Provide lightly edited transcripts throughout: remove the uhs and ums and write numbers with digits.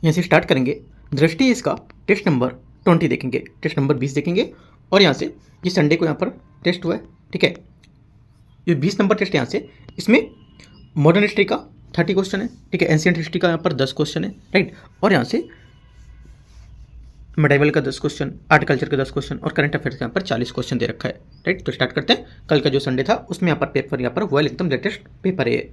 यहाँ से स्टार्ट करेंगे। दृष्टि इसका टेस्ट नंबर 20 देखेंगे, टेस्ट नंबर 20 देखेंगे। और यहाँ से ये संडे को यहाँ पर टेस्ट हुआ है, ठीक है। ये 20 नंबर टेस्ट यहाँ से, इसमें मॉडर्न हिस्ट्री का 30 क्वेश्चन है, ठीक है। एंशिएंट हिस्ट्री का यहाँ पर 10 क्वेश्चन है, राइट। और यहाँ से मेडाइवल का 10 क्वेश्चन, आर्टिकल्चर का 10 क्वेश्चन और करंट अफेयर्स का यहाँ पर 40 क्वेश्चन दे रखा है, राइट। तो स्टार्ट करते हैं। कल का जो संडे था उसमें यहाँ पर पेपर यहाँ पर हुआ है, एकदम लेटेस्ट पेपर है।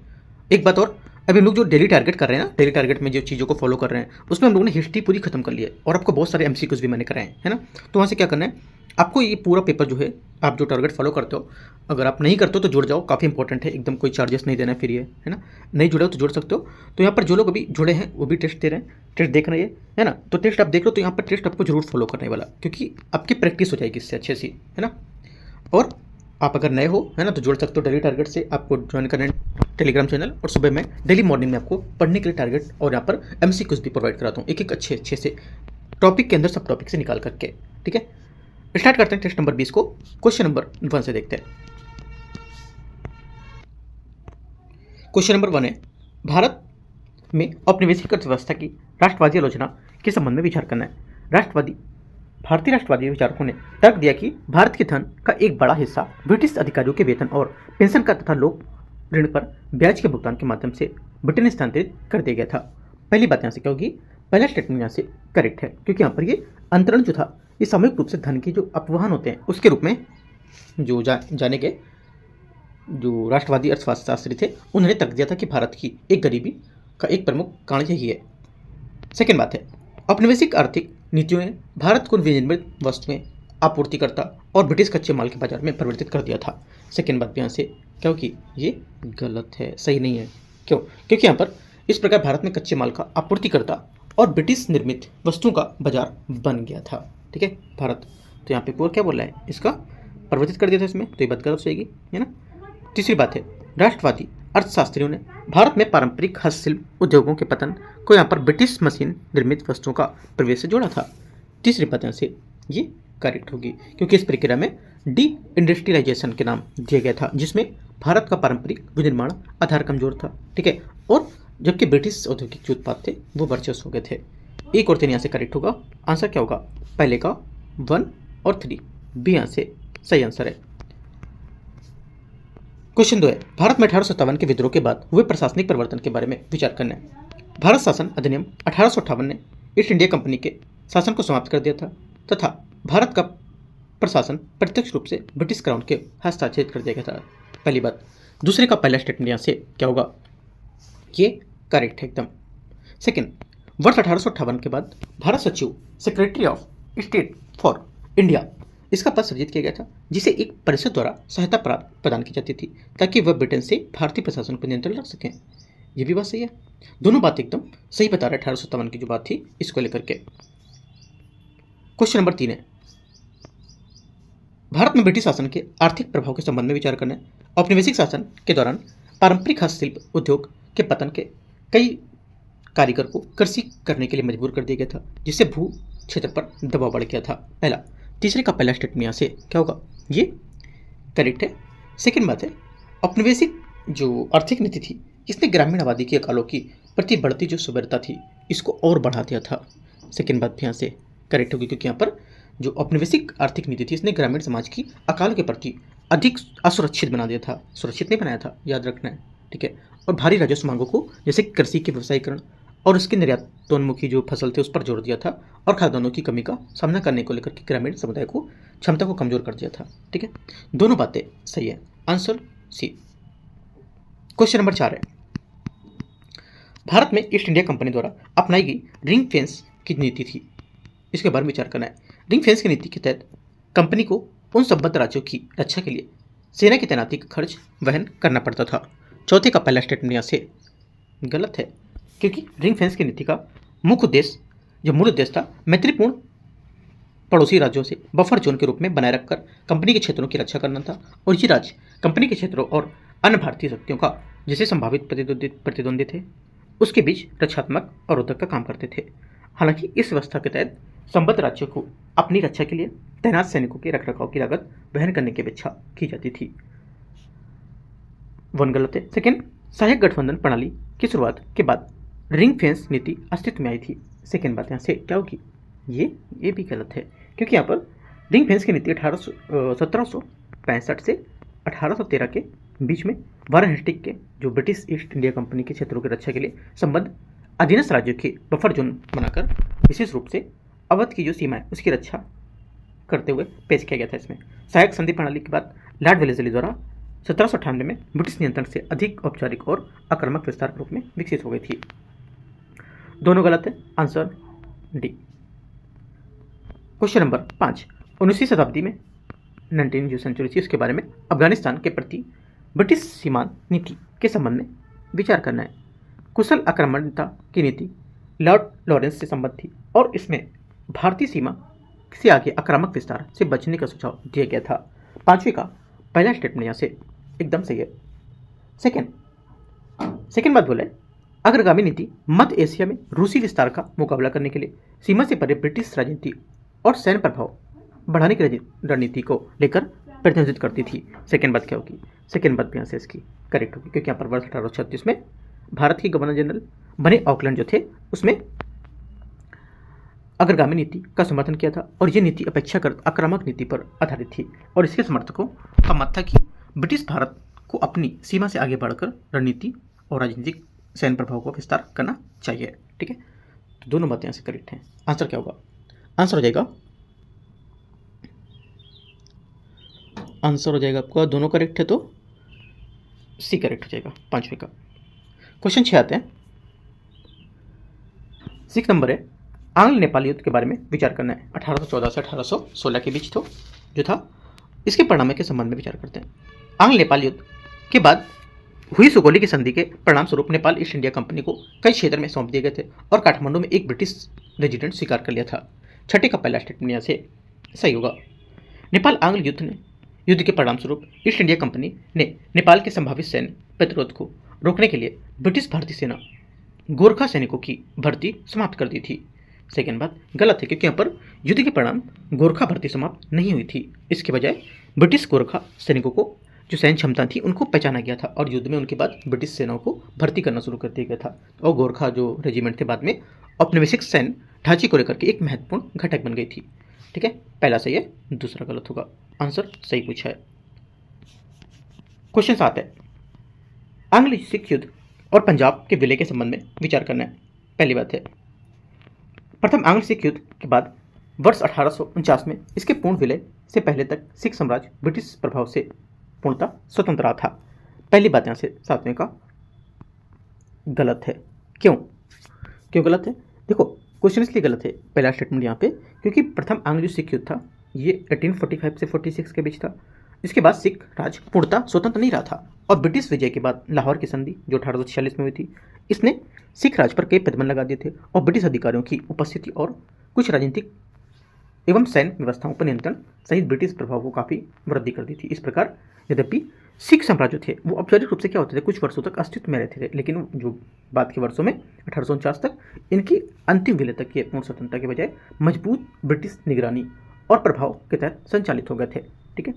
एक बात और, अभी हम लोग जो डेली टारगेट कर रहे हैं ना, डेली टारगेट में जो चीज़ों को फॉलो कर रहे हैं उसमें हम लोगों ने हिस्ट्री पूरी खत्म कर ली है और आपको बहुत सारे एमसीक्यूज भी मैंने कराए हैं, है ना। तो वहाँ से क्या करना है आपको, ये पूरा पेपर जो है आप जो टारगेट फॉलो करते हो, अगर आप नहीं करते हो तो जुड़ जाओ, काफ़ी इंपॉर्टेंट है एकदम, कोई चार्जेस नहीं देना है फ्री है ना। नहीं जुड़े हो तो जुड़ सकते हो। तो यहाँ पर जो लोग अभी जुड़े हैं वो भी टेस्ट दे रहे हैं, टेस्ट देख रहे हैं, है ना। तो टेस्ट आप देख लो तो यहाँ पर टेस्ट आपको जरूर फॉलो करने वाला, क्योंकि आपकी प्रैक्टिस हो जाएगी इससे अच्छे से, है ना। और आप अगर नए हो, है ना, तो जुड़ सकते हो डेली टारगेट से। आपको ज्वाइन करना है टेलीग्राम चैनल, और सुबह में डेली मॉर्निंग में आपको पढ़ने के लिए टारगेट और यहाँ पर एमसीक्यूज भी प्रोवाइड कराता हूँ, एक एक अच्छे से टॉपिक के अंदर सब टॉपिक से निकाल करके, ठीक है। स्टार्ट करते हैं टेस्ट नंबर 20 को। क्वेश्चन नंबर 1 से देखते हैं। क्वेश्चन नंबर 1 है, भारत में औपनिवेशिक अर्थव्यवस्था की राष्ट्रवादी आलोचना के संबंध में विचार करना है। भारतीय राष्ट्रवादी विचारकों ने तर्क दिया कि भारत के धन का एक बड़ा हिस्सा ब्रिटिश अधिकारियों के वेतन और पेंशन का तथा लोक ऋण पर ब्याज के भुगतान के माध्यम से ब्रिटेन स्थानांतरित कर दिया गया था। पहली बात यहाँ से क्या होगी, पहला स्टेटमेंट यहाँ से करेक्ट है, क्योंकि यहाँ पर ये अंतरण जो था ये सामूहिक रूप से धन के जो अपवहन होते हैं उसके रूप में जो जाने के जो राष्ट्रवादी अर्थशास्त्री थे उन्होंने तर्क दिया था कि भारत की एक गरीबी का एक प्रमुख कारण यही है। सेकेंड बात है, औपनिवेशिक आर्थिक नीतियों ने भारत को विनिर्मित वस्तुएं आपूर्तिकर्ता और ब्रिटिश कच्चे माल के बाजार में परिवर्तित कर दिया था। सेकेंड बात यहाँ से क्या होगी, ये गलत है, सही नहीं है। क्यों? क्योंकि यहाँ पर इस प्रकार भारत में कच्चे माल का आपूर्तिकर्ता और ब्रिटिश निर्मित वस्तुओं का बाजार बन गया था, ठीक है भारत। तो यहाँ पे पूरा क्या बोल रहा है, इसका परिवर्तित कर दिया था इसमें, तो ये बात गलत होगी, है ना। तीसरी बात है, राष्ट्रवादी अर्थशास्त्रियों ने भारत में पारंपरिक हस्तशिल्प उद्योगों के पतन को यहाँ पर ब्रिटिश मशीन निर्मित वस्तुओं का प्रवेश से जोड़ा था। तीसरी बात यहाँ से ये करेक्ट होगी, क्योंकि इस प्रक्रिया में डी इंडस्ट्रियलाइजेशन के नाम दिया गया था, जिसमें भारत का पारंपरिक विनिर्माण आधार कमजोर था, ठीक है। और जबकि ब्रिटिश औद्योगिक जो उत्पाद थे वो वर्चस्व हो गए थे। एक और 3 यहाँ से करेक्ट होगा। आंसर क्या होगा, पहले का 1 और 3 बी यहाँ से सही आंसर है। क्वेश्चन 2 है, भारत में 1857 के विद्रोह के बाद हुए प्रशासनिक परिवर्तन के बारे में विचार करना है। भारत शासन अधिनियम 1858 ने ईस्ट इंडिया कंपनी के शासन को समाप्त कर दिया था तथा भारत का प्रशासन प्रत्यक्ष रूप से ब्रिटिश क्राउन के हस्ताक्षरित कर दिया गया था। पहली बात। दूसरे का पहला स्टेटमेंट यहाँ से क्या होगा, ये करेक्ट है एकदम। सेकेंड, वर्ष 1858 के बाद भारत सचिव secretary of state for India इसका पद सृजित किया गया था, जिसे एक परिषद द्वारा सहायता प्रदान की जाती थी ताकि वह ब्रिटेन से भारतीय प्रशासन पर नियंत्रण रख सकें। यह भी बात सही है, दोनों बात एकदम सही बता रहा है। 1857 की जो बात थी इसको लेकर के। क्वेश्चन नंबर 3 है, भारत में ब्रिटिश शासन के आर्थिक प्रभाव के संबंध में विचार करना है। औपनिवेशिक शासन के दौरान पारंपरिक हस्तशिल्प उद्योग के पतन के कई कारीगर को कृषि करने के लिए मजबूर कर दिया गया था, जिससे भू क्षेत्र पर दबाव बढ़ गया था। पहला। तीसरे का पहला स्टेटमेंट यहाँ से क्या होगा, ये करेक्ट है। सेकेंड बात है, औपनिवेशिक जो आर्थिक नीति थी इसने ग्रामीण आबादी की अकालों की प्रति बढ़ती जो सुभरता थी इसको और बढ़ा दिया था। सेकेंड बात भी यहाँ से करेक्ट होगी, क्योंकि यहाँ पर जो औपनिवेशिक आर्थिक नीति थी इसने ग्रामीण समाज की अकाल के प्रति अधिक असुरक्षित बना दिया था, सुरक्षित नहीं बनाया था, याद रखना है, ठीक है। और भारी राजस्व मांगों को जैसे कृषि के व्यवसायीकरण और उसके निर्यातोन्मुखी जो फसल थे उस पर जोर दिया था, और खाद्यान्नों की कमी का सामना करने को लेकर के ग्रामीण समुदाय को क्षमता को कमजोर कर दिया था, ठीक है। दोनों बातें सही है, आंसर सी। क्वेश्चन नंबर 4 है, भारत में ईस्ट इंडिया कंपनी द्वारा अपनाई गई रिंग फेंस की नीति थी, इसके बारे में विचार करना है। रिंग फेंस की नीति के तहत कंपनी को उन संबद्ध राज्यों की रक्षा के लिए सेना की तैनाती का खर्च वहन करना पड़ता था। चौथे का पहला स्टेटमेंट यहाँ से गलत है, क्योंकि रिंग फेंस की नीति का मुख्य उद्देश्य जो मूल उद्देश्य था मैत्रीपूर्ण पड़ोसी राज्यों से बफर जोन के रूप में बनाए रखकर कंपनी के क्षेत्रों की रक्षा करना था, और ये राज्य कंपनी के क्षेत्रों और अन्य भारतीय शक्तियों का जैसे संभावित प्रतिद्वंदी थे उसके बीच रक्षात्मक अवरोधक का काम करते थे। हालांकि इस व्यवस्था के तहत संबद्ध राज्यों को अपनी रक्षा के लिए तैनात सैनिकों के रखरखाव की लागत वहन करने की इच्छा की जाती थी। 1 गलत है। सेकेंड, सहायक गठबंधन प्रणाली की शुरुआत के बाद रिंग फेंस नीति अस्तित्व में आई थी। सेकेंड बात यहाँ से क्या होगी, ये भी गलत है, क्योंकि यहाँ पर रिंग फेंस की नीति 1765 से 1813 के बीच में वाराणसी के जो ब्रिटिश ईस्ट इंडिया कंपनी के क्षेत्रों की रक्षा के लिए संबद्ध अधीनस्थ राज्यों के बफर जोन बनाकर विशेष रूप से अवध की जो सीमा है उसकी रक्षा करते हुए पेश किया गया था। इसमें सहायक संधि प्रणाली के बाद लॉर्ड वेलेस्ली द्वारा 1798 में ब्रिटिश नियंत्रण से अधिक औपचारिक और आक्रामक विस्तार के रूप में विकसित हो गई थी। दोनों गलत है, आंसर डी। क्वेश्चन नंबर 5, 19वीं शताब्दी में 19 जो सेंचुरी थी उसके बारे में अफगानिस्तान के प्रति ब्रिटिश सीमांत नीति के संबंध में विचार करना है। कुशल आक्रामकता की नीति लॉर्ड लॉरेंस से संबद्ध थी और इसमें भारतीय सीमा से आगे आक्रामक विस्तार से बचने का सुझाव दिया गया था। पांचवें का पहला स्टेटमेंट यहाँ से एकदम सही है। सेकेंड बात बोले, अग्रगामी नीति मध्य एशिया में रूसी विस्तार का मुकाबला करने के लिए सीमा से परे ब्रिटिश राजनीति और सैन्य प्रभाव बढ़ाने की रणनीति को लेकर प्रतिनिधित्व करती थी। सेकेंड बात क्या होगी, सेकेंड बात भी यहाँ से इसकी करेक्ट होगी, क्योंकि यहाँ पर वर्ष 1836 में भारत के गवर्नर जनरल बने ऑकलैंड जो थे उसमें अग्रगामी नीति का समर्थन किया था और ये नीति अपेक्षाकृत आक्रामक नीति पर आधारित थी और इसके समर्थकों का मत था कि ब्रिटिश भारत को अपनी सीमा से आगे बढ़कर रणनीति और राजनीतिक सैन्य प्रभाव का विस्तार करना चाहिए। ठीक है, तो दोनों बातें यहाँ से करेक्ट हैं। आंसर क्या होगा, आंसर हो जाएगा आपका, दोनों करेक्ट है तो सी करेक्ट हो जाएगा पांचवे का। क्वेश्चन 6 आते हैं। 6 नंबर है, आंग्ल नेपाल युद्ध के बारे में विचार करना है। 1814 से 1816 के बीच जो था इसके परिणाम के संबंध में विचार करते हैं। आंग्ल नेपाल युद्ध के बाद हुई सुगौली की संधि के परिणाम स्वरूप नेपाल ईस्ट इंडिया कंपनी को कई क्षेत्र में सौंप दिए गए थे और काठमांडू में एक ब्रिटिश रेजिडेंट स्वीकार कर लिया था। छठे का पहला स्टेटमेंट यहाँ से सही होगा। नेपाल आंग्ल युद्ध के परिणाम स्वरूप ईस्ट इंडिया कंपनी ने नेपाल के संभावित सैन्य प्रतिरोध को रोकने के लिए ब्रिटिश भारतीय सेना गोरखा सैनिकों की भर्ती समाप्त कर दी थी। सेकेंड बात गलत है, क्योंकि यहाँ पर युद्ध के परिणाम गोरखा भर्ती समाप्त नहीं हुई थी, इसके बजाय ब्रिटिश गोरखा सैनिकों को जो सैन्य क्षमता थी उनको पहचाना गया था और युद्ध में उनके बाद ब्रिटिश सेनाओं को भर्ती करना शुरू कर दिया गया था और गोरखा जो रेजिमेंट थे बाद में औपनिवेशिक सैन्य ढांचे को लेकर के एक महत्वपूर्ण घटक बन गई थी। ठीक है, पहला सही है, दूसरा गलत होगा। आंसर सही पूछा है। क्वेश्चन 7 है, आंग्ल सिख युद्ध और पंजाब के विलय के संबंध में विचार करना है। पहली बात है, प्रथम आंग्ल सिख युद्ध के बाद वर्ष 1849 में इसके पूर्ण विलय से पहले तक सिख साम्राज्य ब्रिटिश प्रभाव से पूर्णतः स्वतंत्र रहा था। पहली बात यहाँ से 7वें का गलत है। क्यों गलत है, देखो क्वेश्चन इसलिए गलत है पहला स्टेटमेंट यहाँ पे, क्योंकि प्रथम आंग्ल सिख युद्ध था ये 1845 से 46 के बीच था। इसके बाद सिख राज पूर्णतः स्वतंत्र नहीं रहा था और ब्रिटिश विजय के बाद लाहौर की संधि जो 1846 में हुई थी इसने सिख राज पर कई प्रतिबंध लगा दिए थे और ब्रिटिश अधिकारियों की उपस्थिति और कुछ राजनीतिक एवं सैन्य व्यवस्थाओं पर नियंत्रण सहित ब्रिटिश प्रभाव को काफ़ी वृद्धि कर दी थी। इस प्रकार यद्यपि सिख साम्राज्य थे वो औपचारिक रूप से क्या होते थे, कुछ वर्षों तक अस्तित्व में रहते थे, लेकिन जो बाद के वर्षों में 1849 तक इनकी अंतिम विलय तक के पूर्ण स्वतंत्रता के बजाय मजबूत ब्रिटिश निगरानी और प्रभाव के तहत संचालित हो गए थे। ठीक है,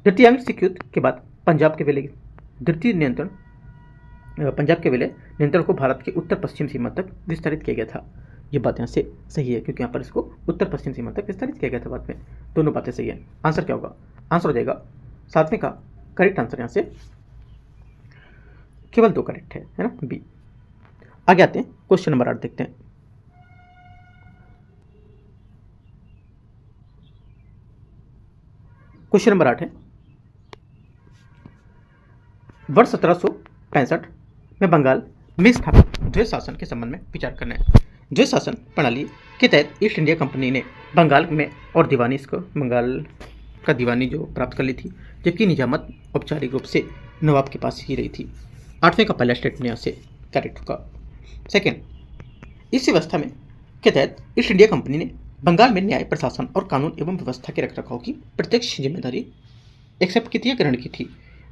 द्वितीय आंग्ल सिख युद्ध के बाद पंजाब के विलय नियंत्रण को भारत के उत्तर पश्चिम सीमा तक विस्तारित किया गया था। ये बात यहाँ से सही है, क्योंकि यहाँ पर इसको उत्तर पश्चिम सीमा तक विस्तारित किया गया था बाद में। दोनों बातें सही है। आंसर क्या होगा, आंसर हो जाएगा 7वें का करेक्ट आंसर यहाँ से केवल 2 करेक्ट है ना, बी। आगे आते हैं, क्वेश्चन नंबर 8 देखते हैं। क्वेश्चन नंबर 8 है, वर्ष 1765 में बंगाल में स्थापित द्वैत शासन के संबंध में विचार करना है। द्वैत शासन प्रणाली के तहत ईस्ट इंडिया कंपनी ने बंगाल में और बंगाल का दीवानी जो प्राप्त कर ली थी, जबकि निजामत औपचारिक रूप से नवाब के पास ही रही थी। 8वें का पहला स्टेटमेंट यहाँ से करेक्ट होगा। सेकेंड, इस व्यवस्था में के तहत ईस्ट इंडिया कंपनी ने बंगाल में न्याय, प्रशासन और कानून एवं व्यवस्था के रखरखाव की प्रत्यक्ष जिम्मेदारी एक्सेप्ट की थी या ग्रहण की थी।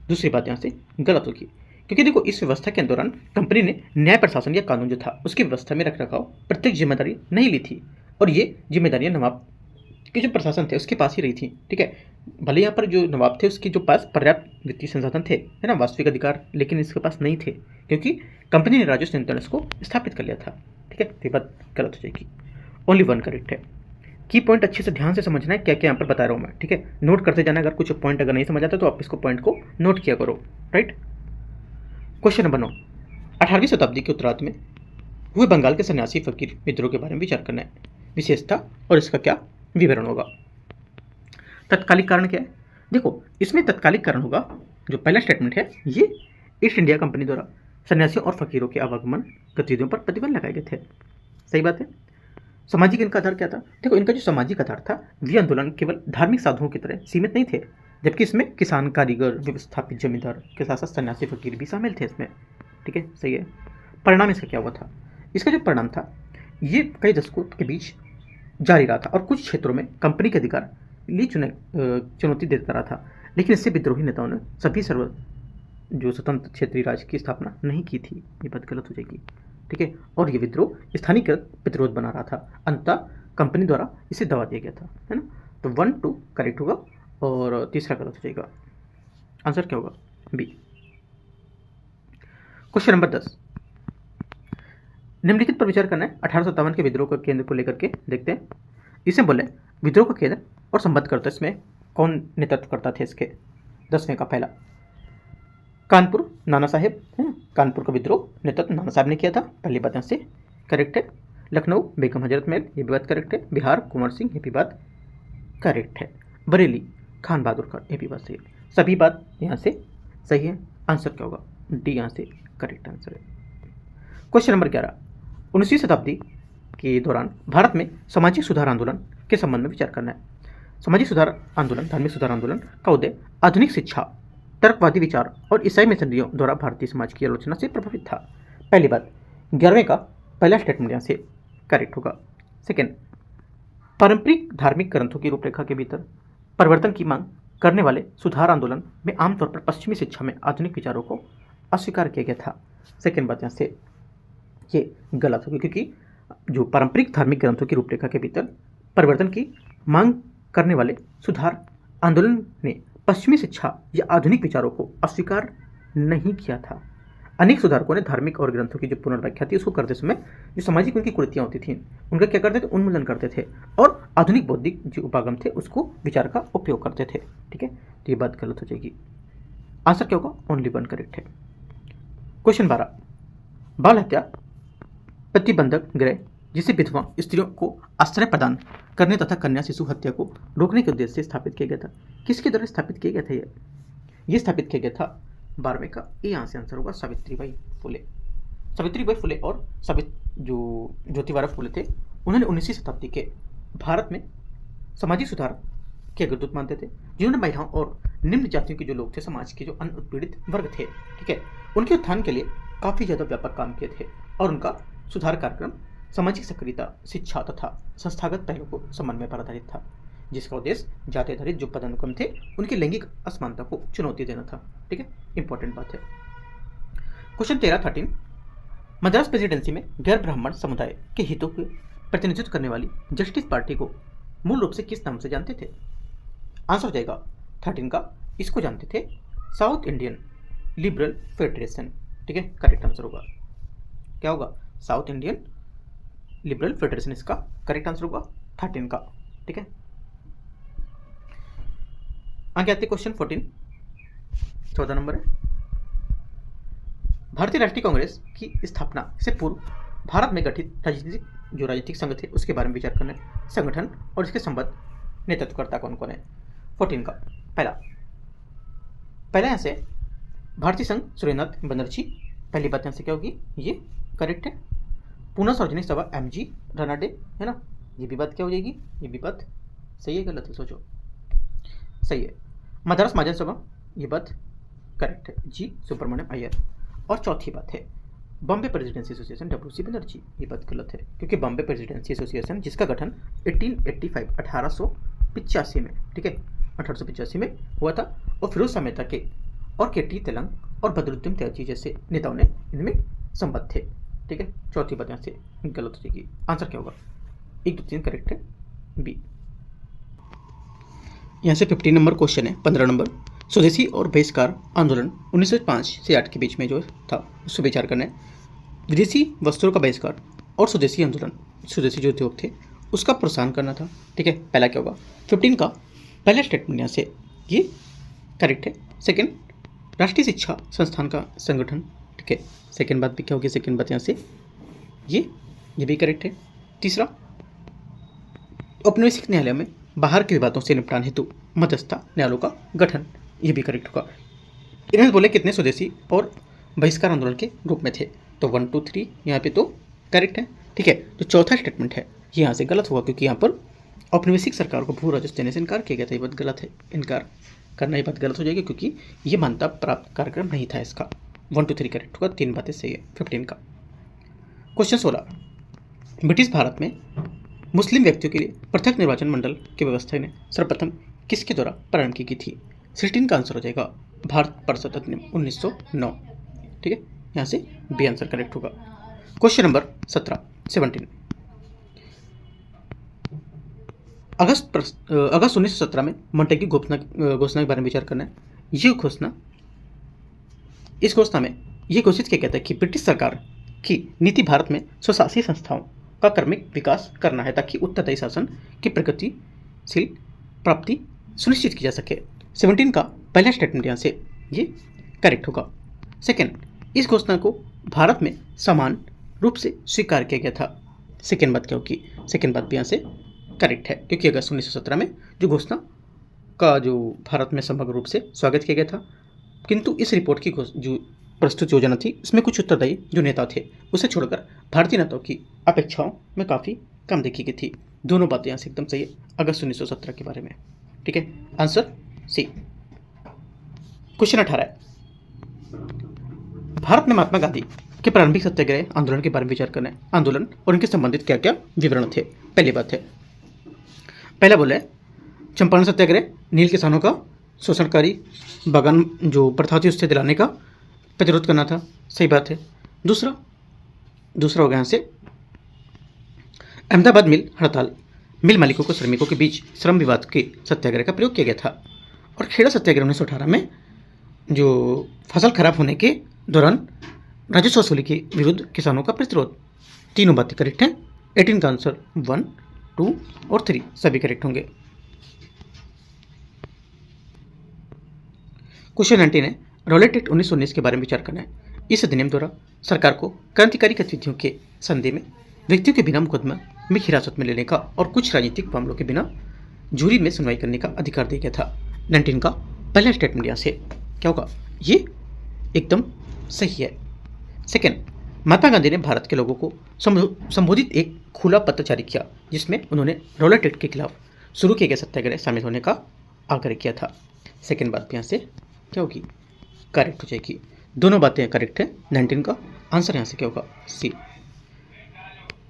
दूसरी बात यहाँ से गलत होगी, क्योंकि देखो इस व्यवस्था के दौरान कंपनी ने न्याय, प्रशासन या कानून जो था उसकी व्यवस्था में रखरखाव प्रत्यक्ष जिम्मेदारी नहीं ली थी और ये जिम्मेदारियां नवाब के जो प्रशासन थे उसके पास ही रही थी। ठीक है, भले यहाँ पर जो नवाब थे उसके जो पास पर्याप्त वित्तीय संसाधन थे, है ना, वास्तविक अधिकार, लेकिन इसके पास नहीं थे, क्योंकि कंपनी ने राजस्व नियंत्रण को स्थापित कर लिया था। ठीक है। ठीक है, तो ये बात गलत हो जाएगी। ओनली वन करेक्ट है। की पॉइंट अच्छे से ध्यान से समझना है, क्या क्या यहाँ पर बता रहा हूँ मैं, ठीक है, नोट करते जाना। अगर कुछ पॉइंट अगर नहीं समझ आता तो आप इसको पॉइंट को नोट किया करो, राइट। क्वेश्चन नंबर 9, 18वीं शताब्दी के उत्तरार्ध में हुए बंगाल के सन्यासी फकीर विद्रोह के बारे में विचार करना है, विशेषता और इसका क्या विवरण होगा। तत्कालिक कारण क्या है, देखो इसमें तत्कालिक कारण होगा, जो पहला स्टेटमेंट है, ये ईस्ट इंडिया कंपनी द्वारा सन्यासियों और फकीरों के आवागमन गतिविधियों पर प्रतिबंध लगाए गए थे। सही बात है। सामाजिक इनका आधार क्या था, देखो इनका जो सामाजिक आधार था, ये आंदोलन केवल धार्मिक साधुओं की तरह सीमित नहीं थे, जबकि इसमें किसान, कारीगर, व्यवस्थापित जमींदार के साथ साथ सन्यासी फकीर भी शामिल थे इसमें, ठीक है, सही है। परिणाम इसका क्या हुआ था, इसका जो परिणाम था, ये कई दशकों के बीच जारी रहा था और कुछ क्षेत्रों में कंपनी के अधिकार लिए चुनौती देता रहा था, लेकिन इससे विद्रोही नेताओं ने सभी जो स्वतंत्र क्षेत्रीय राज्य की स्थापना नहीं की थी। ये बात गलत हो जाएगी, ठीक है, और ये विद्रोह स्थानीयकृत प्रतिरोध बना रहा था, अंततः कंपनी द्वारा इसे दबा दिया गया था, है ना। तो 1, 2 करेक्ट होगा और तीसरा गलत हो जाएगा। आंसर क्या होगा, बी। क्वेश्चन नंबर 10, निम्नलिखित पर विचार करना है। 1857 के विद्रोह के केंद्र को लेकर के देखते हैं। इसमें बोले विद्रोह का केंद्र और संबद्ध करता, इसमें कौन नेतृत्व करता थे इसके। 10वें का पहला कानपुर नाना साहेब, है ना, कानपुर का विद्रोह नेतृत्व नाना साहब ने किया था, पहली बात यहाँ से करेक्ट है। लखनऊ बेगम हजरत महल, ये भी बात करेक्ट है। बिहार कुंवर सिंह, ये भी बात करेक्ट है। बरेली खान बहादुर खान, ये भी बात सही है। सभी बात यहाँ से सही है। आंसर क्या होगा, डी यहाँ से करेक्ट आंसर है। क्वेश्चन नंबर 11, 19वीं शताब्दी के दौरान भारत में सामाजिक सुधार आंदोलन के संबंध में विचार करना है। सामाजिक सुधार आंदोलन, धार्मिक सुधार आंदोलन का उद्देश्य आधुनिक शिक्षा, तर्कवादी विचार और ईसाई मिशनरियों द्वारा भारतीय समाज की आलोचना से प्रभावित था। पहली बात 11वें का पहला स्टेटमेंट यहाँ से करेक्ट होगा। सेकेंड, पारंपरिक धार्मिक ग्रंथों की रूपरेखा के भीतर परिवर्तन की मांग करने वाले सुधार आंदोलन में आमतौर पर पश्चिमी शिक्षा में आधुनिक विचारों को अस्वीकार किया गया था। सेकेंड बात यहाँ से ये गलत होगी, क्योंकि जो पारंपरिक धार्मिक ग्रंथों की रूपरेखा के भीतर परिवर्तन की मांग करने वाले सुधार आंदोलन ने पश्चिमी शिक्षा या आधुनिक विचारों को अस्वीकार नहीं किया था। अनेक सुधारकों ने धार्मिक और ग्रंथों की जो पुनर्व्याख्या थी उसको करते समय जो सामाजिक उनकी कुरीतियाँ होती थीं उनका क्या करते थे, उन्मूलन करते थे और आधुनिक बौद्धिक जो उपागम थे उसको विचार का उपयोग करते थे, ठीक है। तो ये बात गलत हो जाएगी। आंसर क्या होगा, ओनली 1 करेक्ट है। क्वेश्चन 12, बाल हत्या प्रतिबंधक गृह जिसे विधवा स्त्रियों को आश्रय प्रदान करने तथा कन्या शिशु हत्या को रोकने के उद्देश्य से स्थापित किया गया था। किसके द्वारा स्थापित किया गया था ये स्थापित किया गया था 12वें का ए यहाँ से आंसर होगा सावित्रीबाई फुले। सावित्रीबाई फुले और जो ज्योतिबा फुले थे, उन्होंने 19वीं शताब्दी के भारत में सामाजिक सुधार के अग्रदूत मानते थे, जिन्होंने महिलाओं और निम्न जातियों के जो लोग थे, समाज के जो अनुत्पीड़ित वर्ग थे, ठीक है, उनके उत्थान के लिए काफ़ी ज़्यादा व्यापक काम किए थे और उनका सुधार कार्यक्रम सामाजिक सक्रियता, शिक्षा तथा संस्थागत पहलों को समन्वय पर आधारित था, जिसका उद्देश्य जाति आधारित जो पदानुक्रम थे उनकी लैंगिक असमानता को चुनौती देना था, ठीक है, इंपॉर्टेंट बात है। क्वेश्चन 13 मद्रास प्रेसिडेंसी में गैर ब्राह्मण समुदाय के हितों के प्रतिनिधित्व करने वाली जस्टिस पार्टी को मूल रूप से किस नाम से जानते थे। आंसर हो जाएगा 13 का, इसको जानते थे साउथ इंडियन लिबरल फेडरेशन, ठीक है, करेक्ट आंसर होगा। क्या होगा, साउथ इंडियन लिबरल फेडरेशन इसका करेक्ट आंसर होगा 13 का, ठीक है। आगे आते क्वेश्चन 14, 14 नंबर है। भारतीय राष्ट्रीय कांग्रेस की स्थापना से पूर्व भारत में गठित राजनीतिक संघ थे उसके बारे में विचार करना है। संगठन और इसके संबद्ध नेतृत्वकर्ता कौन कौन है। 14 का पहला यहाँ से भारतीय संघ सुरेंद्रनाथ बनर्जी, पहली बात यहाँ से क्या होगी, ये करेक्ट है। पूना सार्वजनिक सभा MG रानाडे, है ना, ये भी बात क्या हो जाएगी, ये भी बात सही है गलत है, सोचो, सही है। मद्रास महाजन सभा, ये बात करेक्ट है, G सुब्रमण्यम अय्यर। और चौथी बात है Bombay presidency association WC Banerjee, ये बात गलत है, क्योंकि बॉम्बे प्रेसिडेंसी एसोसिएशन जिसका गठन 1885 में, ठीक है, 1885 में हुआ था और फिरोज शाह मेहता के और KT तेलंग और बदरुद्दीन त्यागी जैसे नेताओं ने इनमें संबद्ध थे, ठीक है। चौथी बात यहाँ से गलत हो जाएगी। आंसर क्या होगा, 1, 2, 3 करेक्ट है, बी। यहाँ से 15 नंबर क्वेश्चन है। 15 नंबर, स्वदेशी और बहिष्कार आंदोलन 1905 से 8 के बीच में जो था उससे विचार करना है। विदेशी वस्त्रों का बहिष्कार और स्वदेशी आंदोलन, स्वदेशी जो उद्योग थे उसका प्रोत्साहन करना था। ठीक है, पहला क्या होगा, 15 का पहला स्टेटमेंट यहाँ से ये करेक्ट है। सेकेंड, राष्ट्रीय शिक्षा संस्थान का संगठन। ठीक है, सेकेंड बात भी क्या होगी, सेकेंड बात यहाँ से ये भी करेक्ट है। तीसरा, औपनिवेशिक न्यायालय में बाहर के विवादों से निपटान हेतु मध्यस्थता न्यायालयों का गठन, ये भी करेक्ट होगा। इन्होंने बोले कितने स्वदेशी और बहिष्कार आंदोलन के रूप में थे, तो 1 2 3 यहाँ पे तो करेक्ट है। ठीक है, तो चौथा स्टेटमेंट है ये यहाँ से गलत हुआ, क्योंकि यहाँ पर औपनिवेशिक सरकार को भू राजस्व देने से इनकार किया गया था। ये बात गलत है, इनकार करना ये बात गलत हो जाएगी, क्योंकि ये मान्यता प्राप्त कार्यक्रम नहीं था इसका। 1 2 3 करेक्ट होगा, 3 बातें सही है 15 का। क्वेश्चन 16, ब्रिटिश भारत में मुस्लिम व्यक्तियों के लिए पृथक निर्वाचन मंडल की व्यवस्था ने सर्वप्रथम किसके द्वारा प्रारंभ की गई थी? 16 का आंसर हो जाएगा भारत परिषद अधिनियम 1909। ठीक है, यहाँ से बी आंसर करेक्ट होगा। क्वेश्चन नंबर 17 अगस्त 1917 में मोंटेग्यू घोषणा के बारे में विचार करना है। इस घोषणा में यह घोषित किया गया था कि ब्रिटिश सरकार की नीति भारत में स्वशासी संस्थाओं का क्रमिक विकास करना है, ताकि उत्तरदायी शासन की प्रगतिशील प्राप्ति सुनिश्चित की जा सके। 17 का पहला स्टेटमेंट यहाँ से ये करेक्ट होगा। सेकेंड, इस घोषणा को भारत में समान रूप से स्वीकार किया गया था। सेकेंड बात क्या होगी, सेकेंड बात भी यहाँ से करेक्ट है, क्योंकि अगस्त 1917 में जो घोषणा का जो भारत में समग्र रूप से स्वागत किया गया था, किंतु इस रिपोर्ट की जो प्रस्तुत योजना थी इसमें कुछ उत्तरदायी जो नेता थे उसे छोड़कर भारतीय नेताओं की अपेक्षाओं में काफ़ी कम देखी गई थी। दोनों बातें यहाँ से एकदम सही है अगस्त 1917 के बारे में। ठीक है, आंसर सी। क्वेश्चन 18 है, भारत में महात्मा गांधी के प्रारंभिक सत्याग्रह आंदोलन के बारे में विचार करना है। आंदोलन और उनके संबंधित क्या क्या विवरण थे। पहली बात है, पहला बोला है चंपारण सत्याग्रह, नील किसानों का शोषणकारी बागान जो प्रथा थी उससे दिलाने का प्रतिरोध करना था। सही बात है। दूसरा हो गया यहाँ से अहमदाबाद मिल हड़ताल, मिल मालिकों को श्रमिकों के बीच श्रम विवाद के सत्याग्रह का प्रयोग किया गया था। और खेड़ा सत्याग्रह 1918 में जो फसल खराब होने के दौरान राजस्व वसूली के विरुद्ध किसानों का प्रतिरोध। तीनों बातें करेक्ट हैं। 18 का आंसर 1 2 और 3 सभी करेक्ट होंगे। क्वेश्चन 19 है, रॉलेट एक्ट 1919 के बारे में विचार करना है। इस अधिनियम द्वारा सरकार को क्रांतिकारी गतिविधियों के संदेह में व्यक्तियों के बिना मुकदमा में हिरासत में लेने का और कुछ राजनीतिक मामलों के बिना जूरी में सुनवाई करने का अधिकार दिया गया था। 19 का पहला स्टेटमेंट यहाँ से क्या होगा, ये एकदम सही है। सेकेंड, महात्मा गांधी ने भारत के लोगों को संबोधित एक खुला पत्र जारी किया जिसमें उन्होंने रॉलेट एक्ट के खिलाफ शुरू किए गए सत्याग्रह शामिल होने का आग्रह किया था। सेकेंड बात भी यहाँ से क्या होगी, करेक्ट हो जाएगी। दोनों बातें करेक्ट है। 19 का आंसर यहाँ से क्या होगा, सी।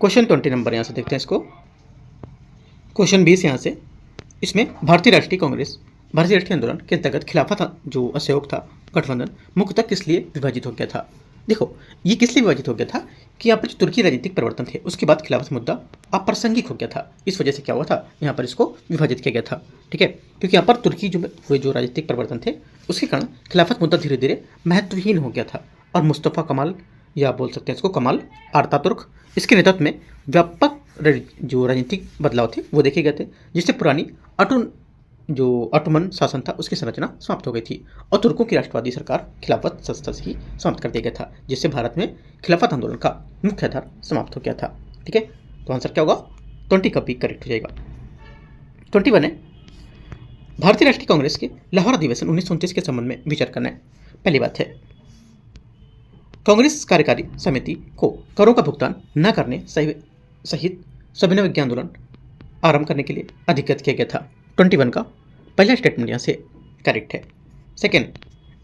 क्वेश्चन 20 नंबर यहाँ से देखते हैं इसको। क्वेश्चन 20 यहाँ से, इसमें भारतीय राष्ट्रीय कांग्रेस भारतीय राष्ट्रीय आंदोलन के अंतर्गत खिलाफत जो असहयोग था गठबंधन मुख्यतः किस लिए विभाजित हो गया था। देखो, ये किस लिए विभाजित हो गया था कि यहाँ पर जो तुर्की राजनीतिक परिवर्तन थे उसके बाद खिलाफत मुद्दा अप्रासंगिक हो गया था। इस वजह से क्या हुआ था, यहाँ पर इसको विभाजित किया गया था। ठीक है, क्योंकि यहाँ पर तुर्की जो हुए जो राजनीतिक परिवर्तन थे उसके कारण खिलाफत मुद्दा धीरे धीरे महत्वहीन हो गया था और मुस्तफ़ा कमाल या बोल सकते हैं इसको कमाल आतातुर्क इसके नेतृत्व में व्यापक जो राजनीतिक बदलाव थे वो देखे गए थे, जिससे पुरानी ऑटोमन शासन था उसकी संरचना समाप्त हो गई थी और तुर्कों की राष्ट्रवादी सरकार खिलाफत संस्था से ही समाप्त कर दिया गया था, जिससे भारत में खिलाफत आंदोलन का मुख्य आधार समाप्त हो गया था। ठीक है, तो आंसर क्या होगा, 20 का भी करेक्ट हो जाएगा। 21 है, भारतीय राष्ट्रीय कांग्रेस के लाहौर अधिवेशन 1929 के संबंध में विचार करना है। पहली बात है, कांग्रेस कार्यकारी समिति को करों का भुगतान न करने सहित सविनय विज्ञान आंदोलन आरंभ करने के लिए अधिकृत किया गया था। 21 का पहला स्टेटमेंट यहाँ से करेक्ट है। सेकेंड,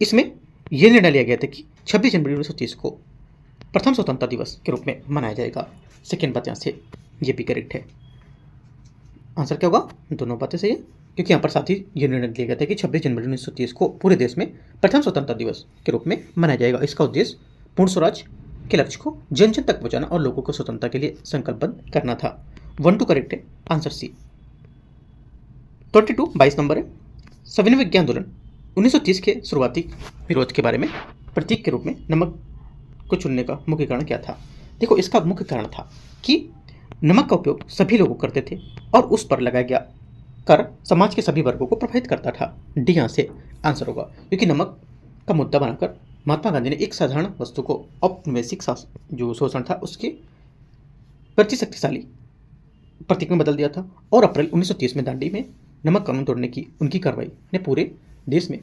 इसमें यह निर्णय लिया गया था कि 26 जनवरी 1930 को प्रथम स्वतंत्रता दिवस के रूप में मनाया जाएगा। सेकेंड बात यहाँ से ये भी करेक्ट है। आंसर क्या होगा, दोनों बातें सही है, क्योंकि यहाँ पर साथ ही ये निर्णय लिया गया था कि 26 जनवरी 1930 को पूरे देश में प्रथम स्वतंत्रता दिवस के रूप में मनाया जाएगा। इसका उद्देश्य पूर्ण स्वराज के लक्ष्य को जन जन तक पहुँचाना और लोगों को स्वतंत्रता के लिए संकल्पबद्ध करना था। 1 2 करेक्ट है, आंसर सी। 22 नंबर है, सविनय विज्ञान आंदोलन 1930 के शुरुआती विरोध के बारे में प्रतीक के रूप में नमक को चुनने का मुख्य कारण क्या था। देखो इसका मुख्य कारण था कि नमक का उपयोग सभी लोग करते थे और उस पर लगाया गया कर समाज के सभी वर्गों को प्रभावित करता था। डी यहाँ से आंसर होगा, क्योंकि नमक का मुद्दा बनाकर महात्मा गांधी ने एक साधारण वस्तु को औपनिवेशिक जो शोषण था उसके प्रति शक्तिशाली प्रतीक में बदल दिया था। और अप्रैल 1930 में दांडी में नमक कानून तोड़ने की उनकी कार्रवाई ने पूरे देश में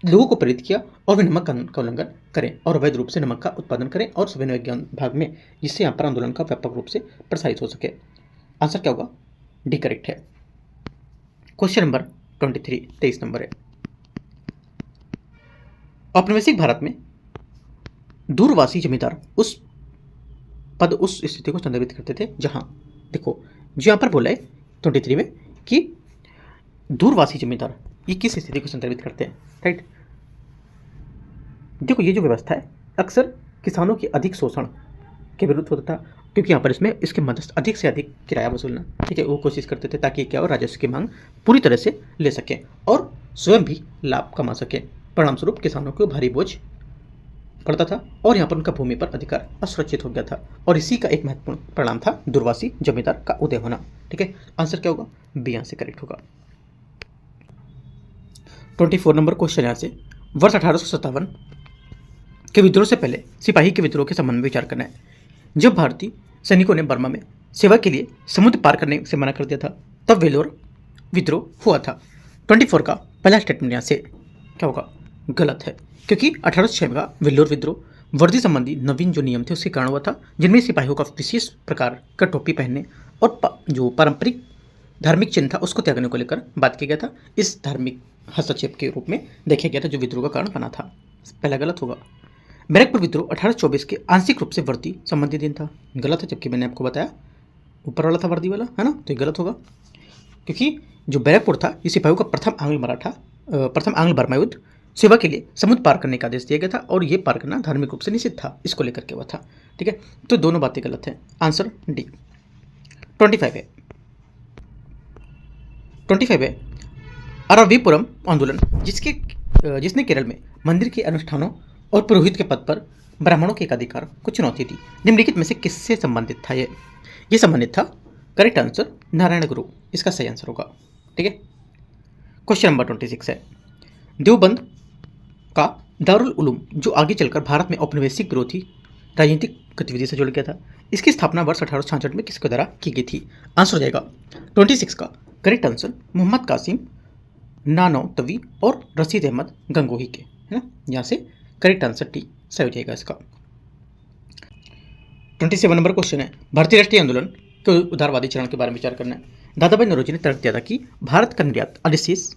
लोगों को प्रेरित किया और वे नमक कानून का उल्लंघन करें और अवैध रूप से नमक का उत्पादन करें और सभी विज्ञान भाग में, जिससे यहाँ पर आंदोलन का व्यापक रूप से प्रसारित हो सके। आंसर क्या होगा? डी करेक्ट है। क्वेश्चन नंबर 23, 23 नंबर है। औपनिवेशिक भारत में दूरवासी जमींदार उस स्थिति को संदर्भित करते थे जहां, देखो जो यहाँ पर बोला है 23 में कि दूरवासी जमींदार, ये किस स्थिति को संदर्भित करते हैं, राइट। देखो ये जो व्यवस्था है अक्सर किसानों के अधिक शोषण के विरुद्ध होता था, क्योंकि यहाँ पर इसमें इसके मध्यस्थ अधिक से अधिक किराया वसूलना, ठीक है, वो कोशिश करते थे ताकि क्या हो, राजस्व की मांग पूरी तरह से ले सकें और स्वयं भी लाभ कमा सकें। परिणामस्वरूप किसानों को भारी बोझ पड़ता था और यहाँ पर उनका भूमि पर अधिकार असुरक्षित हो गया था और इसी का एक महत्वपूर्ण परिणाम था दूरवासी जमींदार का उदय होना, ठीक है। आंसर क्या होगा? बी यहाँ से करेक्ट होगा। 24 नंबर क्वेश्चन यहाँ से, वर्ष 1857 के विद्रोह से पहले सिपाही के विद्रोह के संबंध में विचार करना है। जब भारतीय सैनिकों ने बर्मा में सेवा के लिए समुद्र पार करने से मना कर दिया था तब वेलोर विद्रोह हुआ था। 24 का पहला स्टेटमेंट यहाँ से क्या होगा? गलत है, क्योंकि 1806 का वेल्लोर विद्रोह वर्दी संबंधी नवीन जो नियम थे उसके कारण हुआ था, जिनमें सिपाहियों का विशेष प्रकार का टोपी पहनने और जो पारंपरिक धार्मिक चिन्ह था उसको त्यागने को लेकर बात किया गया था। इस धार्मिक हस्तक्षेप के रूप में देखा गया था जो विद्रोह का कारण बना था। पहला गलत होगा। बैरकपुर विद्रोह 1824 के आंशिक रूप से वर्दी संबंधी दिन था, गलत है, जबकि मैंने आपको बताया ऊपर वाला था वर्दी वाला, है ना, तो ये गलत होगा, क्योंकि जो बैरकपुर था ये सिपाहियों का प्रथम आंग्ल बर्मा युद्ध सेवा के लिए समुद्र पार करने का आदेश दिया गया था और ये पार करना धार्मिक रूप से निषिद्ध था, इसको लेकर के हुआ था, ठीक है। तो दोनों बातें गलत हैं। Answer D. 25 है। 25 है अरावलीपुरम आंदोलन, जिसने केरल में मंदिर के अनुष्ठानों और पुरोहित के पद पर ब्राह्मणों के एकाधिकार को चुनौती दी। निम्नलिखित में से किससे संबंधित था? ये संबंधित था, करेक्ट आंसर नारायण गुरु, इसका सही आंसर होगा, ठीक है। क्वेश्चन नंबर 26 है, देवबंद का दारुल उलूम जो आगे चलकर भारत में औपनिवेशिक विरोधी राजनीतिक गतिविधि से जुड़ गया था, इसकी स्थापना वर्ष 1866 में किसके द्वारा की गई थी? आंसर हो जाएगा 26 का करेक्ट आंसर मोहम्मद कासिम नानौतवी और रशीद अहमद गंगोही के, है ना। यहाँ से करेक्ट आंसर टी सही हो जाएगा इसका। 27 नंबर क्वेश्चन है, भारतीय राष्ट्रीय आंदोलन के उदारवादी चरण के बारे में विचार करना है। दादाभाई नौरोजी ने तर्क दिया था कि भारत का निर्यात अधिशेष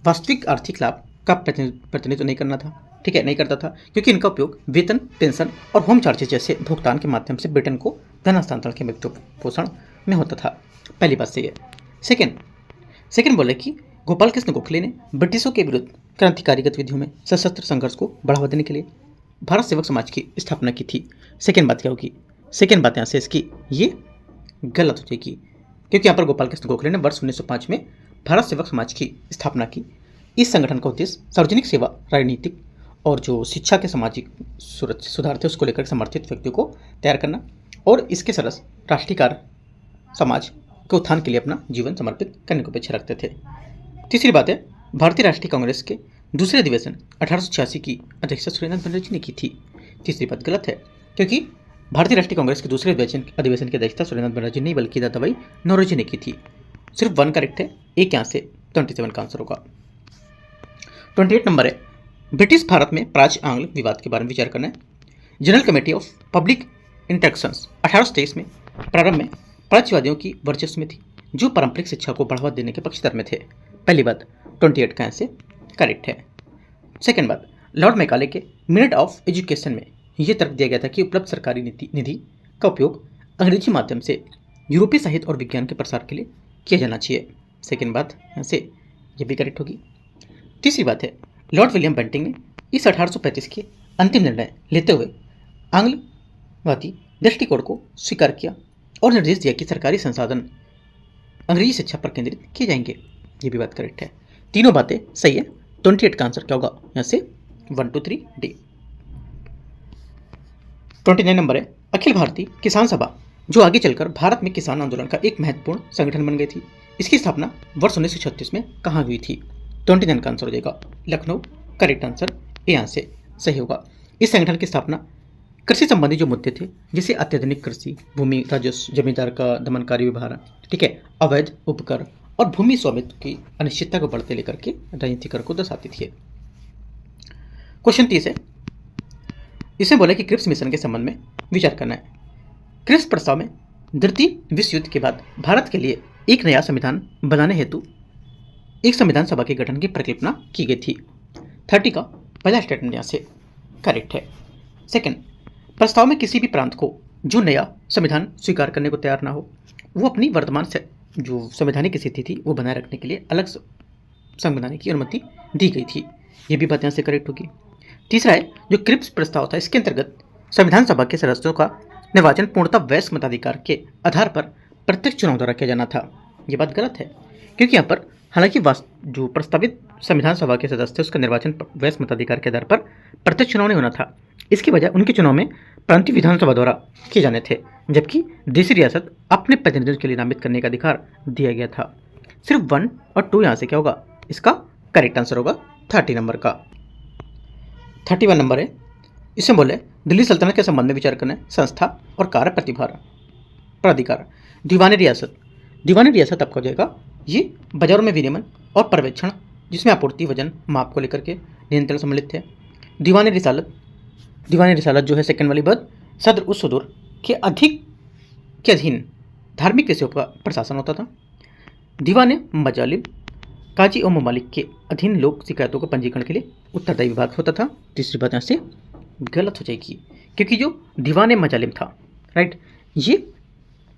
वास्तविक आर्थिक लाभ का प्रतिनिधित्व नहीं करना था, ठीक है, नहीं करता था, क्योंकि इनका उपयोग वेतन, पेंशन और होम चार्जेस जैसे भुगतान के माध्यम से ब्रिटेन को धन हस्तांतरण के वित्त पोषण में होता था। पहली बात सही है। सेकेंड बोले कि गोपाल कृष्ण गोखले ने ब्रिटिशों के विरुद्ध क्रांतिकारी गतिविधियों में सशस्त्र संघर्ष को बढ़ावा देने के लिए भारत सेवक समाज की स्थापना की थी। सेकेंड बात क्या होगी? सेकेंड बात यहाँ से इसकी ये गलत हो जाएगी, क्योंकि यहाँ पर गोपाल कृष्ण गोखले ने वर्ष 1905 में भारत सेवक समाज की स्थापना की। इस संगठन का उद्देश्य सार्वजनिक सेवा, राजनीतिक और जो शिक्षा के सामाजिक सुधार थे उसको लेकर समर्थित व्यक्तियों को तैयार करना और इसके सरस राष्ट्रीय कार्य समाज के उत्थान के लिए अपना जीवन समर्पित करने को अपेक्षा रखते थे। तीसरी बात है, भारतीय राष्ट्रीय कांग्रेस के दूसरे अधिवेशन 1886 की अध्यक्षता सुरेंद्र बनर्जी ने की थी। तीसरी बात गलत है, क्योंकि भारतीय राष्ट्रीय कांग्रेस के दूसरे अधिवेशन की अध्यक्षता सुरेंद्र बनर्जी नहीं बल्कि दादाभाई नौरोजी ने की थी। सिर्फ 1 करेक्ट है, एक यहाँ से 27 का आंसर होगा। 28 नंबर है, ब्रिटिश भारत में प्राच्य आंग्ल विवाद के बारे में विचार करना है। General committee of public interactions 1823 में प्रारंभ में प्राच्यवादियों की वर्चस्व में थी, जो पारंपरिक शिक्षा को बढ़ावा देने के पक्षधर में थे। पहली बात 28 का ऐसे करेक्ट है। सेकेंड बात, लॉर्ड मैकाले के मिनट ऑफ एजुकेशन में यह तर्क दिया गया था कि उपलब्ध सरकारी निधि का उपयोग अंग्रेजी माध्यम से यूरोपीय साहित्य और विज्ञान के प्रसार के लिए किया जाना चाहिए। सेकेंड बात यहाँ से यह भी करेक्ट होगी। तीसरी बात है, लॉर्ड विलियम बेंटिंग ने इस 1835 के अंतिम निर्णय लेते हुए आंग्लवादी दृष्टिकोण को स्वीकार किया और निर्देश दिया कि सरकारी संसाधन अंग्रेजी शिक्षा पर केंद्रित किए जाएंगे। ये भी बात करेक्ट है। तीनों बातें सही है। 28 का आंसर क्या होगा? यहाँ से 1 2 3 डी। 29 नंबर है, अखिल भारतीय किसान सभा, जो आगे चलकर भारत में किसान आंदोलन का एक महत्वपूर्ण संगठन बन गई थी, इसकी स्थापना वर्ष 1936 में कहाँ हुई थी? 29 का आंसर हो जाएगा लखनऊ। करेक्ट आंसर ए यहाँ से सही होगा। इस संगठन की स्थापना कृषि संबंधी जो मुद्दे थे, जैसे अत्याधुनिक कृषि, भूमि राजस्व, जमींदार का दमनकारी व्यवहार, ठीक है, अवैध उपकर और भूमि स्वामित्व की अनिश्चितता को बढ़ते लेकर के राजनीतिकरण को दर्शाती थी। क्वेश्चन 30 है, इसमें बोला कि क्रिप्स मिशन के संबंध में विचार करना है। क्रिप्स प्रस्ताव में द्वितीय विश्व युद्ध के बाद भारत के लिए एक नया संविधान बनाने हेतु एक संविधान सभा के गठन की परिकल्पना की गई थी। 30 का पहला स्टेटमेंट यहाँ से करेक्ट है। सेकंड, प्रस्ताव में किसी भी प्रांत को जो नया संविधान स्वीकार करने को तैयार ना हो, वो अपनी वर्तमान से जो संवैधानिक स्थिति थी वो बनाए रखने के लिए अलग संघ बनाने की अनुमति दी गई थी। ये भी बात यहाँ से करेक्ट होगी। तीसरा है, जो क्रिप्स प्रस्ताव था, इसके अंतर्गत संविधान सभा के सदस्यों का निर्वाचन पूर्णतः वयस्क मताधिकार के आधार पर प्रत्यक्ष चुनाव द्वारा किया जाना था। ये बात गलत है, क्योंकि यहाँ पर हालांकि जो प्रस्तावित संविधान सभा के सदस्य थे उसका निर्वाचन वयस्क मताधिकार के आधार पर प्रत्यक्ष चुनाव नहीं होना था। इसकी वजह उनके चुनाव में प्रांतीय विधानसभा द्वारा किए जाने थे, जबकि देशी रियासत अपने प्रतिनिधियों के लिए नामित करने का अधिकार दिया गया था। सिर्फ 1 और 2 यहाँ से क्या होगा, इसका करेक्ट आंसर होगा 30 नंबर का। 31 नंबर है, इसमें बोले दिल्ली सल्तनत के संबंध में विचार करना है। संस्था और कार्य प्राधिकार। दीवानी रियासत आपका हो जाएगा, ये बाजारों में विनियमन और पर्यवेक्षण, जिसमें आपूर्ति, वजन, माप को लेकर के नियंत्रण सम्मिलित थे। दीवानी रिसालत जो है सेकंड वाली बात, सदर उस सदूर के अधीन धार्मिक विषयों का प्रशासन होता था। दीवाने मजालिम काजी और ममालिक के अधीन लोक शिकायतों के पंजीकरण के लिए उत्तरदायी विभाग होता था। तीसरी बात यहाँ से गलत हो जाएगी, क्योंकि जो दीवाने मजालिम था, राइट, ये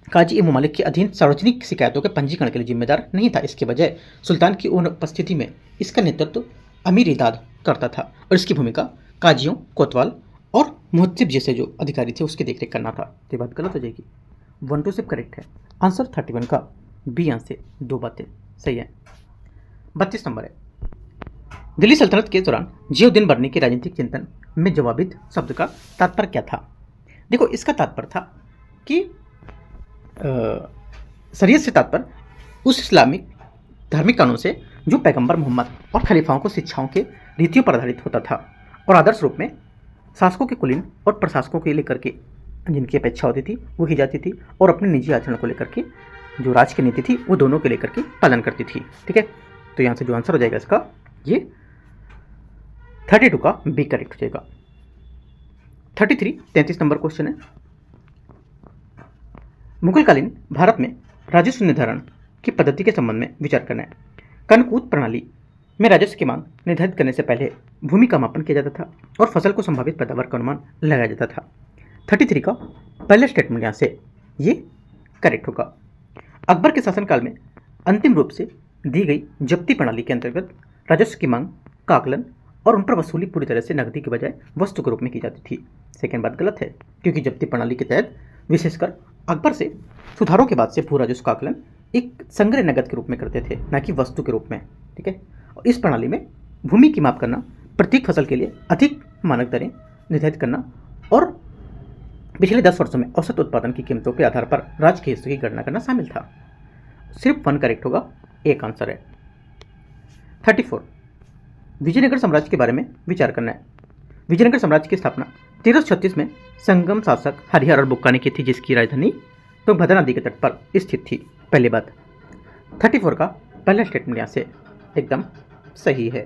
काजी ए ममालिक के अधीन सार्वजनिक शिकायतों के पंजीकरण के लिए जिम्मेदार नहीं था। इसके बजाय सुल्तान की उपस्थिति में इसका नेतृत्व अमीर इदाद करता था और इसकी भूमिका काजियों, कोतवाल और मुहत्सिब जैसे जो अधिकारी थे उसकी देखरेख करना था। ये बात गलत हो जाएगी। 1 2 सिर्फ करेक्ट है। आंसर 31 का बी यहाँ से 2 बातें सही है। 32 नंबर है, दिल्ली सल्तनत के दौरान जियाउद्दीन बर्नी के राजनीतिक चिंतन में जवाबिद शब्द का तात्पर्य क्या था? देखो, इसका तात्पर्य था कि शरीयत से तात्पर्य उस इस्लामिक धार्मिक कानून से जो पैगंबर मोहम्मद और खलीफाओं को शिक्षाओं के रीतियों पर आधारित होता था और आदर्श रूप में शासकों के कुलीन और प्रशासकों के लेकर के जिनकी अपेक्षा होती थी वो की जाती थी, और अपने निजी आचरण को लेकर के जो राज की नीति थी वो दोनों के लेकर के पालन करती थी। ठीक है, तो यहाँ से जो आंसर हो जाएगा इसका ये 32 का बी करेक्ट हो जाएगा। 33 नंबर क्वेश्चन है, मुगलकालीन भारत में राजस्व निर्धारण की पद्धति के संबंध में विचार करना है। कनकूट प्रणाली में राजस्व की मांग निर्धारित करने से पहले भूमि का मापन किया जाता था और फसल को संभावित पैदावार का अनुमान लगाया जाता था। 33 का पहला स्टेटमेंट यहाँ से ये करेक्ट होगा। अकबर के शासनकाल में अंतिम रूप से दी गई जब्ती प्रणाली के अंतर्गत राजस्व की मांग का आकलन और उन पर वसूली पूरी तरह से नकदी के बजाय वस्तु के रूप में की जाती थी। सेकेंड बात गलत है, क्योंकि जब्ती प्रणाली के तहत विशेषकर अकबर से सुधारों के बाद से भू राजस्व का आकलन एक संग्रह नगद के रूप में करते थे, न कि वस्तु के रूप में। ठीक है, और इस प्रणाली में भूमि की माप करना, प्रत्येक फसल के लिए अधिक मानक दरें निर्धारित करना और पिछले 10 वर्षों में औसत उत्पादन की कीमतों के आधार पर राज के हिस्सों की गणना करना शामिल था। सिर्फ 1 करेक्ट होगा, एक आंसर है। 34 विजयनगर साम्राज्य के बारे में विचार करना है। विजयनगर साम्राज्य की स्थापना 1336 में संगम शासक हरिहर और बुक्का ने की थी, जिसकी राजधानी तुंगभद्रा नदी के तट पर स्थित थी। पहली बात। 34 का पहला स्टेटमेंट यहाँ से एकदम सही है।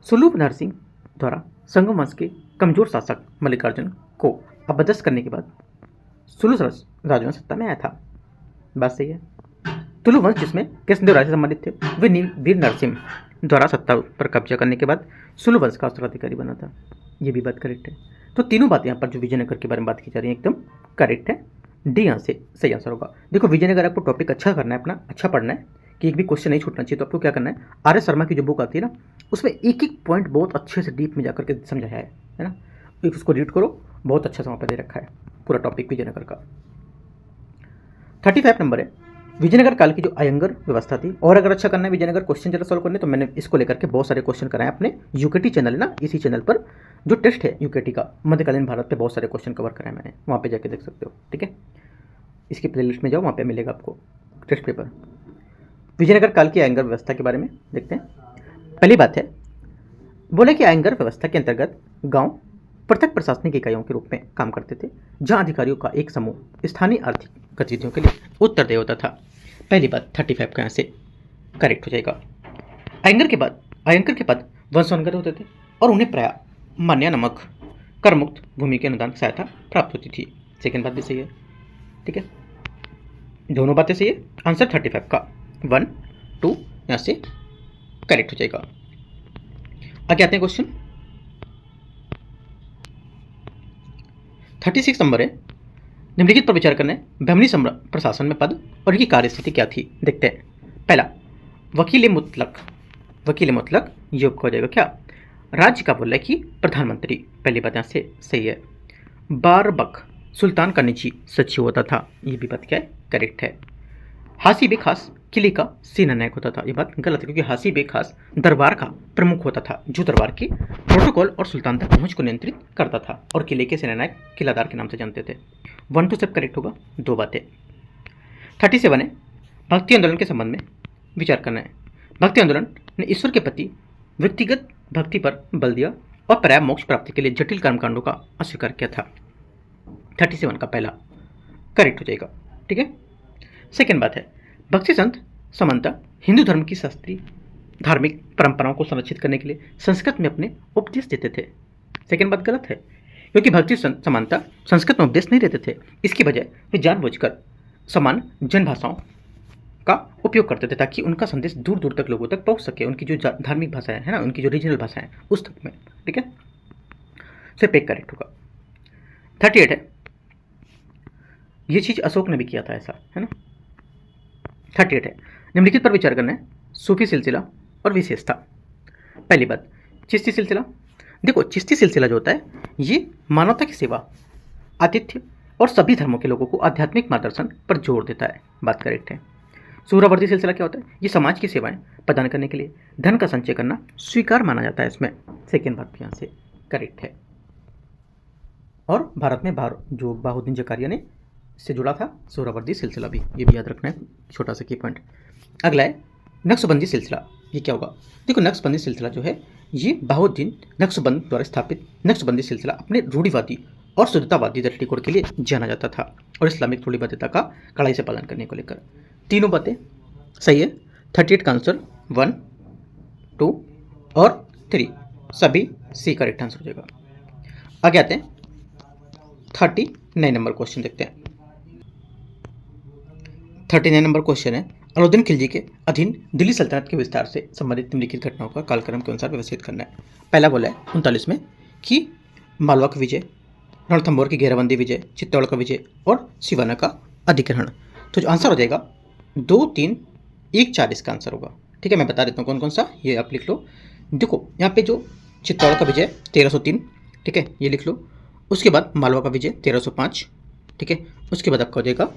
सुलभ नरसिंह द्वारा संगम वंश के कमजोर शासक मल्लिकार्जुन को अपदस्थ करने के बाद सुलभ राजवंश सत्ता में आया था। बात सही है। तुलु वंश जिसमें कृष्णदेव राय से संबंधित थे, वे वीर नरसिंह द्वारा सत्ता पर कब्जा करने के बाद सुलभ वंश का उत्तराधिकारी बना था। ये भी बात करेक्ट है। तो तीनों बातें यहाँ पर जो विजयनगर के बारे में बात की जा रही है एकदम करेक्ट है। डी यहाँ से सही आंसर होगा। देखो, विजयनगर आपको टॉपिक अच्छा करना है, अपना अच्छा पढ़ना है कि एक भी क्वेश्चन नहीं छूटना चाहिए। तो आपको क्या करना है, आर एस शर्मा की जो बुक आती है ना, उसमें एक एक पॉइंट बहुत अच्छे से डीप में जाकर के समझाया है ना। उसको रीड करो, बहुत अच्छा समय पर दे रखा है पूरा टॉपिक विजयनगर का। 35 नंबर है, विजयनगर काल की जो अयंगर व्यवस्था थी, और अगर अच्छा करना है विजयनगर क्वेश्चन जरा सॉल्व करने, तो मैंने इसको लेकर के बहुत सारे क्वेश्चन कराए अपने यूकेटी चैनल है ना, इसी चैनल पर जो टेस्ट है यूकेटी का मध्यकालीन भारत पे बहुत सारे क्वेश्चन कवर कराए मैंने, वहाँ पे जाके देख सकते हो। ठीक है, इसकी प्लेलिस्ट में जाओ, वहाँ पे मिलेगा आपको टेस्ट पेपर। विजयनगर काल की अयंगर व्यवस्था के बारे में देखते हैं। पहली बात है, बोले कि अयंगर व्यवस्था के अंतर्गत गांव पृथक प्रशासनिक इकाइयों के रूप में काम करते थे, जहां अधिकारियों का एक समूह स्थानीय आर्थिक गतिविधियों के लिए उत्तरदेय होता था। पहली बात 35 का यहाँ से करेक्ट हो जाएगा। अयंकर के पद वंशानुगत होते थे और उन्हें प्राय मान्य नमक कर मुक्त भूमि के अनुदान सहायता प्राप्त होती थी। सेकेंड बात भी सही है। ठीक है, दोनों बातें सही है। आंसर 35 का 1 2 यहाँ से करेक्ट हो जाएगा। आगे आते हैं क्वेश्चन 36 नंबर है, निम्नलिखित पर विचार करना है। बहमनी प्रशासन में पद और इनकी कार्यस्थिति क्या थी, देखते हैं। पहला, वकील मुतलक योग हो जाएगा क्या? राज्य का बोला कि प्रधानमंत्री, पहली बात यहाँ से सही है। बारबक सुल्तान का निजी सचिव होता था, ये भी बात क्या है, करेक्ट है। हासी बे खास किले का सेनानायक होता था, ये बात गलत है, क्योंकि हासी बे खास दरबार का प्रमुख होता था, जो दरबार के प्रोटोकॉल और सुल्तान तक पहुंच को नियंत्रित करता था, और किले के सेनानायक किलादार के नाम से जानते थे। 1 2 सब करेक्ट होगा, दो बातें। 37 है, भक्ति आंदोलन के संबंध में विचार करना है। भक्ति आंदोलन ने ईश्वर के प्रति व्यक्तिगत भक्ति पर बल दिया और पर्याय मोक्ष प्राप्ति के लिए जटिल कर्मकांडों का अस्वीकार किया था। 37 का पहला करेक्ट हो जाएगा। ठीक है, सेकेंड बात है, भक्ति संत समंता हिंदू धर्म की शास्त्रीय धार्मिक परंपराओं को संरक्षित करने के लिए संस्कृत में अपने उपदेश देते थे। सेकेंड बात गलत है, क्योंकि भक्ति संत समानता संस्कृत में उपदेश नहीं देते थे, इसकी बजाय वे जानबूझकर समान जन भाषाओं का उपयोग करते थे ताकि उनका संदेश दूर दूर तक लोगों तक पहुंच सके, उनकी जो धार्मिक भाषाएं है ना, उनकी जो रीजनल भाषाएं उस तक में। ठीक है, सिर्फ एक करेक्ट होगा। 38 है, ये चीज अशोक ने भी किया था, ऐसा है ना। 38 है, निम्नलिखित पर विचार करना है। सूफी सिलसिला और विशेषता। पहली बात, चिश्ती सिलसिला। देखो, चिश्ती सिलसिला जो होता है ये मानवता की सेवा, आतिथ्य और सभी धर्मों के लोगों को आध्यात्मिक मार्गदर्शन पर जोर देता है, बात करेक्ट है। सुहरावर्दी सिलसिला क्या होता है, ये समाज की सेवाएं प्रदान करने के लिए धन का संचय करना स्वीकार माना जाता है इसमें। सेकेंड बात भी यहाँ से करेक्ट है। और भारत में जो बाहुद्दीन जकारिया ने से जुड़ा था सुहरावर्दी सिलसिला भी, ये भी याद रखना है, छोटा सा की पॉइंट। अगला है नक्शबंदी सिलसिला। ये क्या होगा, देखो नक्शबंदी सिलसिला जो है ये बाहुद्दीन नक्शबंद द्वारा स्थापित नक्शबंदी सिलसिला अपने रूढ़िवादी और शुद्धतावादी दृष्टिकोण के लिए जाना जाता था और इस्लामिक रूढ़िवादिता का कड़ाई से पालन करने को लेकर। तीनों बातें सही है। 38 का आंसर 1 2 और 3 सभी सी करेक्ट आंसर हो जाएगा। आगे आते हैं 39 नंबर क्वेश्चन देखते हैं। 39 नंबर क्वेश्चन है, अलाउद्दीन खिलजी के अधीन दिल्ली सल्तनत के विस्तार से संबंधित निम्नलिखित घटनाओं का कालक्रम के अनुसार व्यवस्थित करना है। पहला बोला है 39 में कि मालवा का विजय, रणथंभौर की घेराबंदी विजय, चित्तौड़ का विजय और सिवाना का अधिग्रहण। तो जो आंसर हो जाएगा 2 3 1 4 इसका आंसर होगा। ठीक है, मैं बता देता हूँ कौन कौन सा, ये आप लिख लो। देखो यहाँ पे जो चित्तौड़ का विजय 1303, ठीक है ये लिख लो। उसके बाद मालवा का विजय 1305, ठीक है। उसके बाद आपका हो जाएगा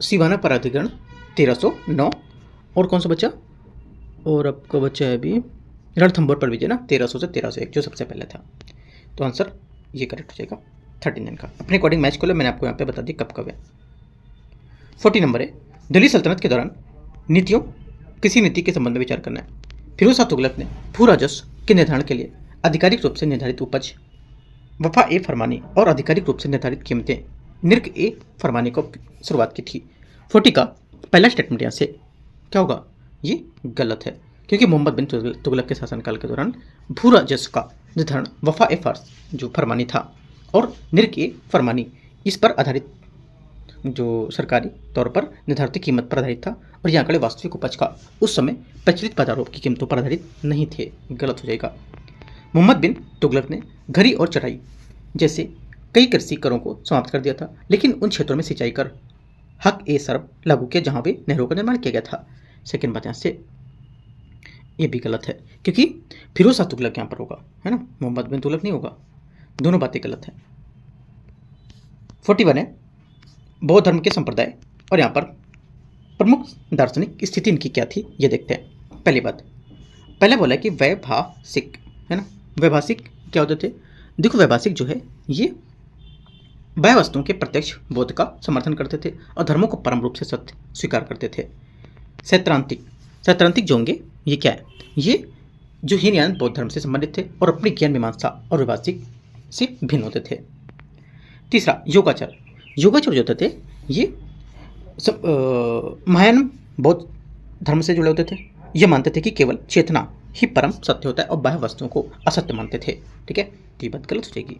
सिवाना पर अधिग्रहण 1309, और कौन सा बचा, और आपका बचा है अभी रणथंभौर पर विजय ना 1300 से 1301 जो सबसे पहले था। तो आंसर ये करेक्ट हो जाएगा 39 का। अपने अकॉर्डिंग मैच कर लो, मैंने आपको यहाँ पे बता दी कब कब है। 40 नंबर है, दिल्ली सल्तनत के दौरान नीतियों किसी नीति के संबंध में विचार करना है। फिरोज शाह तुगलक ने भू राजस्व के निर्धारण के लिए आधिकारिक रूप से निर्धारित उपज, वफा ए फरमानी और आधिकारिक रूप से निर्धारित कीमतें निर्क ए फरमानी को शुरुआत की थी। 40 का पहला स्टेटमेंट यहाँ से क्या होगा, ये गलत है, क्योंकि मोहम्मद बिन तुगलक के शासनकाल के दौरान भू राजस्व का निर्धारण वफा ए जो फरमानी था और निर्क ए फरमानी इस पर आधारित जो सरकारी तौर पर निर्धारित कीमत पर आधारित था, और ये आंकड़े वास्तविक उपज का उस समय प्रचलित बाजारों की कीमतों पर आधारित नहीं थे, गलत हो जाएगा। मोहम्मद बिन तुगलक ने घरी और चटाई जैसे कई कृषि करों को समाप्त कर दिया था, लेकिन उन क्षेत्रों में सिंचाई कर हक ए सरब लागू किया जहां पे नहरों का निर्माण किया गया था। सेकेंड बात यहाँ से ये भी गलत है, क्योंकि फिरोज शाह तुगलक यहाँ पर होगा, है ना, मोहम्मद बिन तुगलक नहीं होगा। दोनों बातें गलत है। 41 है, बौद्ध धर्म के संप्रदाय और यहाँ पर प्रमुख दार्शनिक स्थिति इनकी क्या थी ये देखते हैं। पहली बात, पहले बोला कि वैभाषिक, है ना, वैभाषिक क्या होते थे? देखो वैभाषिक जो है ये बाह्य वस्तुओं के प्रत्यक्ष बोध का समर्थन करते थे और धर्मों को परम रूप से सत्य स्वीकार करते थे। सैद्धांतिक, सैद्धांतिक जो होंगे ये क्या है? ये जो हीनयान बौद्ध धर्म से संबंधित थे और अपनी ज्ञान मीमांसा और वैभाषिक से भिन्न होते थे। तीसरा, योगाचार, योगाचार जो होते थे ये महायान बौद्ध धर्म से जुड़े होते थे। ये मानते थे कि केवल चेतना ही परम सत्य होता है और बाह्य वस्तुओं को असत्य मानते थे। ठीक है, तो ये बात गलत हो जाएगी।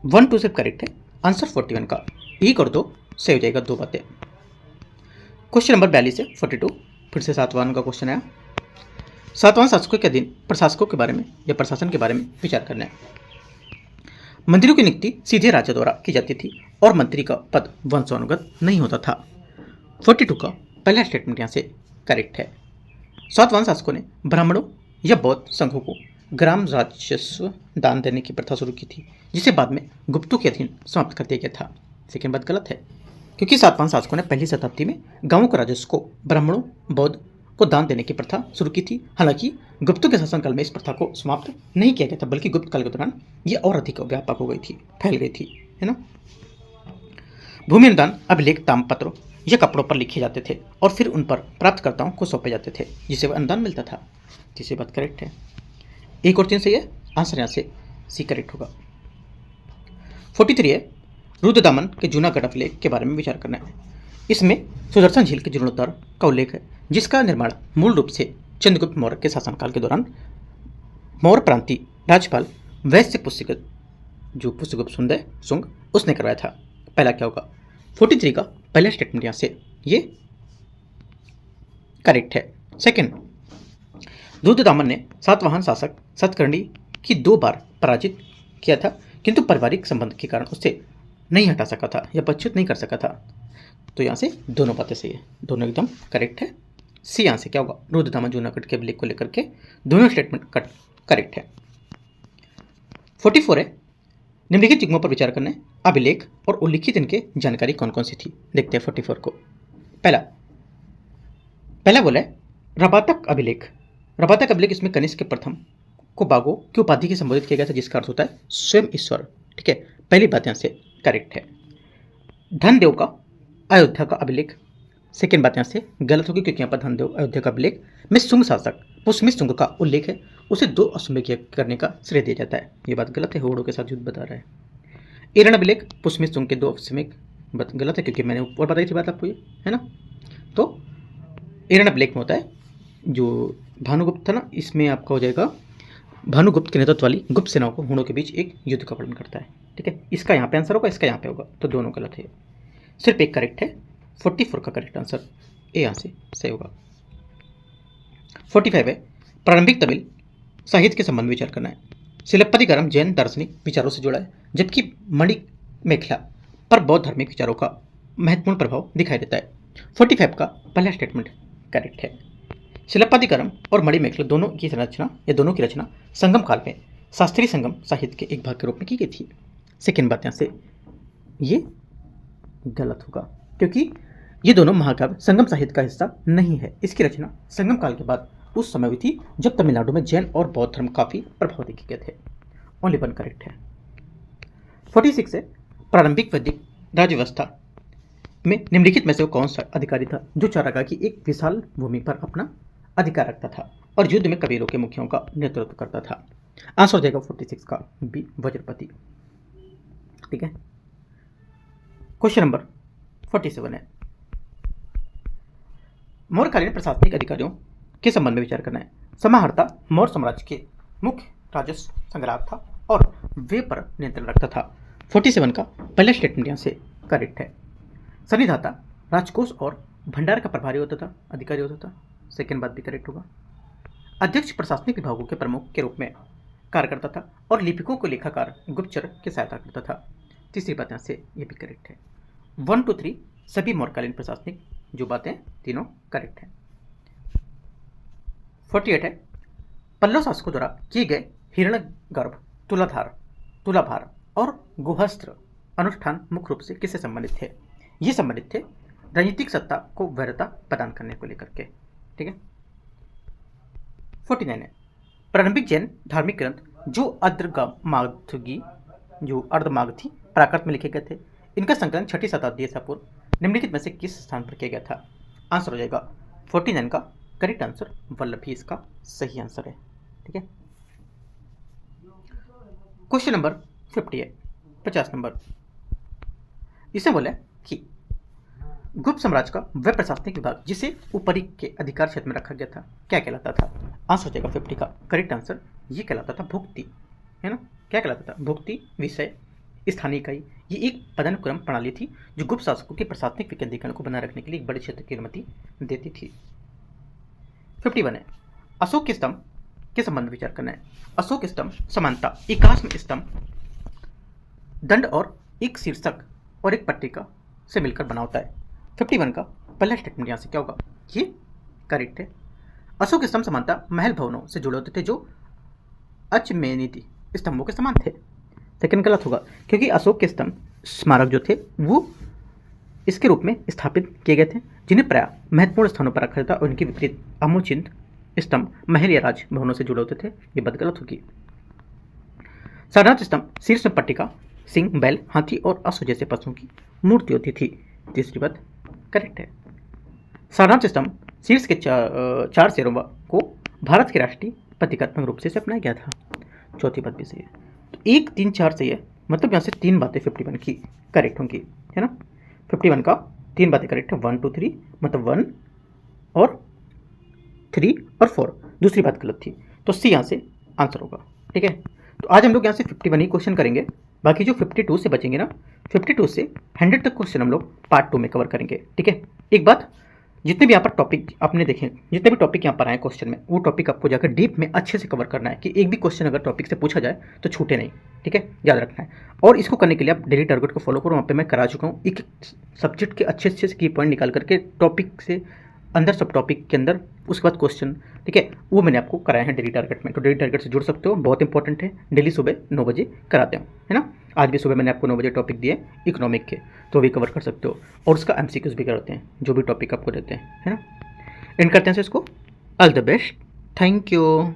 1 2 सिर्फ करेक्ट है। आंसर 41 का 1 और 2 सही हो जाएगा, 2 बातें। क्वेश्चन नंबर 42 है 42, फिर से 7वां का क्वेश्चन आया। 7वां शासकों के अधीन प्रशासकों के बारे में या प्रशासन के बारे में विचार करना है। मंत्रियों की नियुक्ति सीधे राजा द्वारा की जाती थी और मंत्री का पद वंशानुगत नहीं होता था। 42 का पहला स्टेटमेंट यहाँ से करेक्ट है। सातवाहन शासकों ने ब्राह्मणों या बौद्ध संघों को ग्राम राजस्व दान देने की प्रथा शुरू की थी, जिसे बाद में गुप्तों के अधीन समाप्त कर दिया गया था। सेकेंड बात गलत है, क्योंकि सातवाहन शासकों ने पहली शताब्दी में गांवों के राजस्व को ब्राह्मणों बौद्ध को दान देने की प्रथा शुरू की थी। हालांकि गुप्तों के शासनकाल में इस प्रथा को समाप्त नहीं किया गया था, बल्कि गुप्त काल के दौरान ये और अधिक व्यापक हो गई थी, फैल गई थी, है ना। भूमि अनुदान अभिलेख ताम्रपत्रों या कपड़ों पर लिखे जाते थे और फिर उन पर प्राप्तकर्ताओं को सौंपे जाते थे, जिसे वह अनुदान मिलता था। तीसरी बात करेक्ट है। 1 और 3 सही है, आंसर यहाँ से सी करेक्ट होगा। 43 है, रुद्रदामन के जूनागढ़ अभिलेख के बारे में विचार करना है। इसमें सुदर्शन झील के जीर्णोद्धार का उल्लेख है, जिसका निर्माण मूल रूप से चंद्रगुप्त मौर्य के शासनकाल के दौरान मौर्य प्रांतीय राज्यपाल वैश्य पुष्यगुप्त, जो पुष्यगुप्त शुंग उसने करवाया था। पहला क्या होगा? 43 का पहला स्टेटमेंट यहाँ से ये करेक्ट है। सेकंड, रुद्रदामन ने सातवाहन शासक सतकर्णी की 2 बार पराजित किया था, किंतु पारिवारिक संबंध के कारण उससे नहीं हटा सका था या पदच्युत नहीं कर सका था। तो यहाँ से दोनों बातें सही है, दोनों एकदम करेक्ट है। सी यहाँ से क्या होगा? रुद्रदामन जूनागढ़ के अभिलेख को लेकर के दोनों स्टेटमेंट करेक्ट है। 44 है, निम्नलिखित युग्मों पर विचार करना है। अभिलेख और उल्लिखित इनके जानकारी कौन कौन सी थी, देखते हैं 44 को। पहला बोला है रबातक अभिलेख। रबातक अभिलेख, इसमें कनिष्क के प्रथम को बागो की उपाधि के संबोधित किया गया था, जिसका अर्थ होता है स्वयं ईश्वर। ठीक है, पहली बात यहाँ से करेक्ट है। धनदेव का अयोध्या का अभिलेख, सेकेंड बात यहाँ से गलत होगी, क्योंकि यहाँ पर धनदेव अयोध्या का अभिलेख में शुंग शासक पुष्यमित्र शुंग का उल्लेख है, उसे 2 अश्वमेध करने का श्रेय दिया जाता है। ये बात गलत है, होड़ों के साथ युद्ध बता रहा है। एरण अभिलेख पुष्यमित्र शुंग के 2 अश्वमेध गलत है, क्योंकि मैंने ऊपर बताई थी बात आपको, ये है ना। तो एरण अभिलेख में होता है जो भानुगुप्त था ना, इसमें आपका हो जाएगा भानुगुप्त के नेतृत्व वाली गुप्त सेनाओं को हूणों के बीच एक युद्ध का वर्णन करता है। ठीक है, इसका यहाँ पे आंसर होगा, इसका यहाँ पे होगा, तो दोनों गलत है। सिर्फ एक करेक्ट है, 44 का करेक्ट आंसर ए यहाँ से सही होगा। 45 है, प्रारंभिक तमिल साहित्य के संबंध में विचार करना है। सिलप्पदिकारम जैन दार्शनिक विचारों से जुड़ा है, जबकि मणिमेखला पर बौद्ध धार्मिक विचारों का महत्वपूर्ण प्रभाव दिखाई देता है। 45 का पहला स्टेटमेंट करेक्ट है। शिलप्पादिकारम और मणिमेखला दोनों की रचना संगम काल में शास्त्रीय संगम साहित्य के एक भाग के रूप में की गई थी। सेकेंड बात यहाँ से ये गलत होगा, क्योंकि ये दोनों महाकाव्य संगम साहित्य का हिस्सा नहीं है। इसकी रचना संगम काल के बाद उस समय हुई थी जब तमिलनाडु में जैन और बौद्ध धर्म काफी प्रभाव देखे गए थे। ओनली 1 करेक्ट है। 46 है, प्रारंभिक वैदिक राज्य व्यवस्था में निम्नलिखित में से कौन सा अधिकारी था जो चारागाह की एक विशाल भूमि पर अपना अधिकार रखता था और युद्ध में कबीलों के मुखियों का नेतृत्व करता था? आंसर हो जाएगा 46 का बी, वज्रपति। ठीक है, क्वेश्चन नंबर 47 है, मौर्यकालीन प्रशासनिक अधिकारियों के संबंध में विचार करना है। समाहर्ता मौर्य साम्राज्य के मुख्य राजस्व संग्राहक था और वे पर नियंत्रण रखता था। 47 का पहला स्टेटमेंट यहाँ से करेक्ट है। सन्निधाता राजकोष और भंडार का प्रभारी होता था, अधिकारी होता था। सेकेंड बात भी करेक्ट होगा। अध्यक्ष प्रशासनिक विभागों के प्रमुख के रूप में कार्य करता था और लिपिकों को लेखाकार गुप्तचर की सहायता करता था। तीसरी बात यहाँ से ये भी करेक्ट है। 1 2 3 सभी मौर्यकालीन प्रशासनिक जो बातें तीनों करेक्ट हैं। 48 है, पल्लव शासकों द्वारा किए गए हिरण्यगर्भ, तुलाभार और गुहस्त्र अनुष्ठान मुख्य रूप से किससे संबंधित थे? ये संबंधित थे राजनीतिक सत्ता को वैधता प्रदान करने को लेकर के। ठीक है। 49 है प्रारंभिक जैन धार्मिक ग्रंथ जो अर्धमागधी प्राकृत में लिखे गए थे, इनका संकलन 6ठी शताब्दी ईसा पूर्व निम्नलिखित में से किस स्थान पर किया गया था? आंसर हो जाएगा 49 का करेक्ट आंसर वल्लभी इसका सही आंसर है। ठीक है। क्वेश्चन नंबर 50 है 50 नंबर। इसे बोले कि गुप्त साम्राज्य का वह प्रशासनिक विभाग जिसे ऊपरी के अधिकार क्षेत्र में रखा गया था क्या कहलाता था? आंसर हो जाएगा 50 का करेक्ट आंसर ये कहलाता था भुक्ति, है ना। क्या कहलाता था? भुक्ति, विषय, स्थानीय इकाई। ये एक पदानुक्रम प्रणाली थी जो गुप्त शासकों के प्रशासनिक विकेंद्रीकरण को बनाए रखने के लिए एक बड़े क्षेत्र की अनुमति देती थी। 51 है अशोक के स्तंभ के संबंध में विचार करना है। अशोक स्तंभ समानता एकाश्म स्तंभ दंड और एक शीर्षक और एक पट्टिका से मिलकर बना होता है। 51 का पहला स्टेटमेंट यहाँ से क्या होगा? ये करेक्ट है। अशोक स्तंभ समानता महल भवनों से जुड़े होते थे जो अचमेनिदी स्तंभों के समान थे। सेकंड गलत होगा क्योंकि अशोक के स्तंभ स्मारक जो थे वो इसके रूप में स्थापित किए गए थे जिन्हें प्राय महत्वपूर्ण स्थानों पर रखा जाता और उनके विपरीत अमोचिंत स्तंभ महल या राज भवनों से जुड़े होते थे। ये बात गलत होगी। सारनाथ स्तंभ शीर्ष में पट्टिका, सिंह, बैल, हाथी और अश्व जैसे पशुओं की मूर्ति होती थी। तीसरी बात करेक्ट है। सारनाथ स्तंभ शीर्ष के चार शेरों को भारत के राष्ट्रीय प्रतीकात्मक रूप से अपनाया गया था। चौथी बात भी सही है। तो 1, 3, 4 सही है, मतलब यहाँ से 3 बातें 51 की करेक्ट होंगी, है ना। 51 का 3 बातें करेक्ट है। 1, 2, 3 मतलब 1 और 3 और 4। दूसरी बात गलत थी तो सी यहाँ से आंसर होगा। ठीक है। तो आज हम लोग यहाँ से 51 ही क्वेश्चन करेंगे, बाकी जो 52 से बचेंगे ना, 52 से 100 तक क्वेश्चन हम लोग पार्ट 2 में कवर करेंगे। ठीक है। एक बात, जितने भी यहाँ पर टॉपिक आपने देखे, जितने भी टॉपिक यहाँ पर आए क्वेश्चन में, वो टॉपिक आपको जाकर डीप में अच्छे से कवर करना है कि एक भी क्वेश्चन अगर टॉपिक से पूछा जाए तो छूटे नहीं। ठीक है, याद रखना है। और इसको करने के लिए आप डेली टारगेट को फॉलो करो, वहाँ पे मैं करा चुका हूँ। एक सब्जेक्ट के अच्छे अच्छे की पॉइंट निकाल करके टॉपिक से अंदर सब टॉपिक के अंदर उसके बाद क्वेश्चन, ठीक है, वो मैंने आपको कराए हैं डेली टारगेट में। तो डेली टारगेट से जुड़ सकते हो, बहुत इंपॉर्टेंट है। डेली सुबह 9 बजे कराते हैं, है ना। आज भी सुबह मैंने आपको 9 बजे टॉपिक दिए इकोनॉमिक के, तो भी कवर कर सकते हो। और उसका MCQs भी कराते हैं, जो भी टॉपिक आपको देते हैं, है ना। एंड करते हैं इसको। All the best, thank you.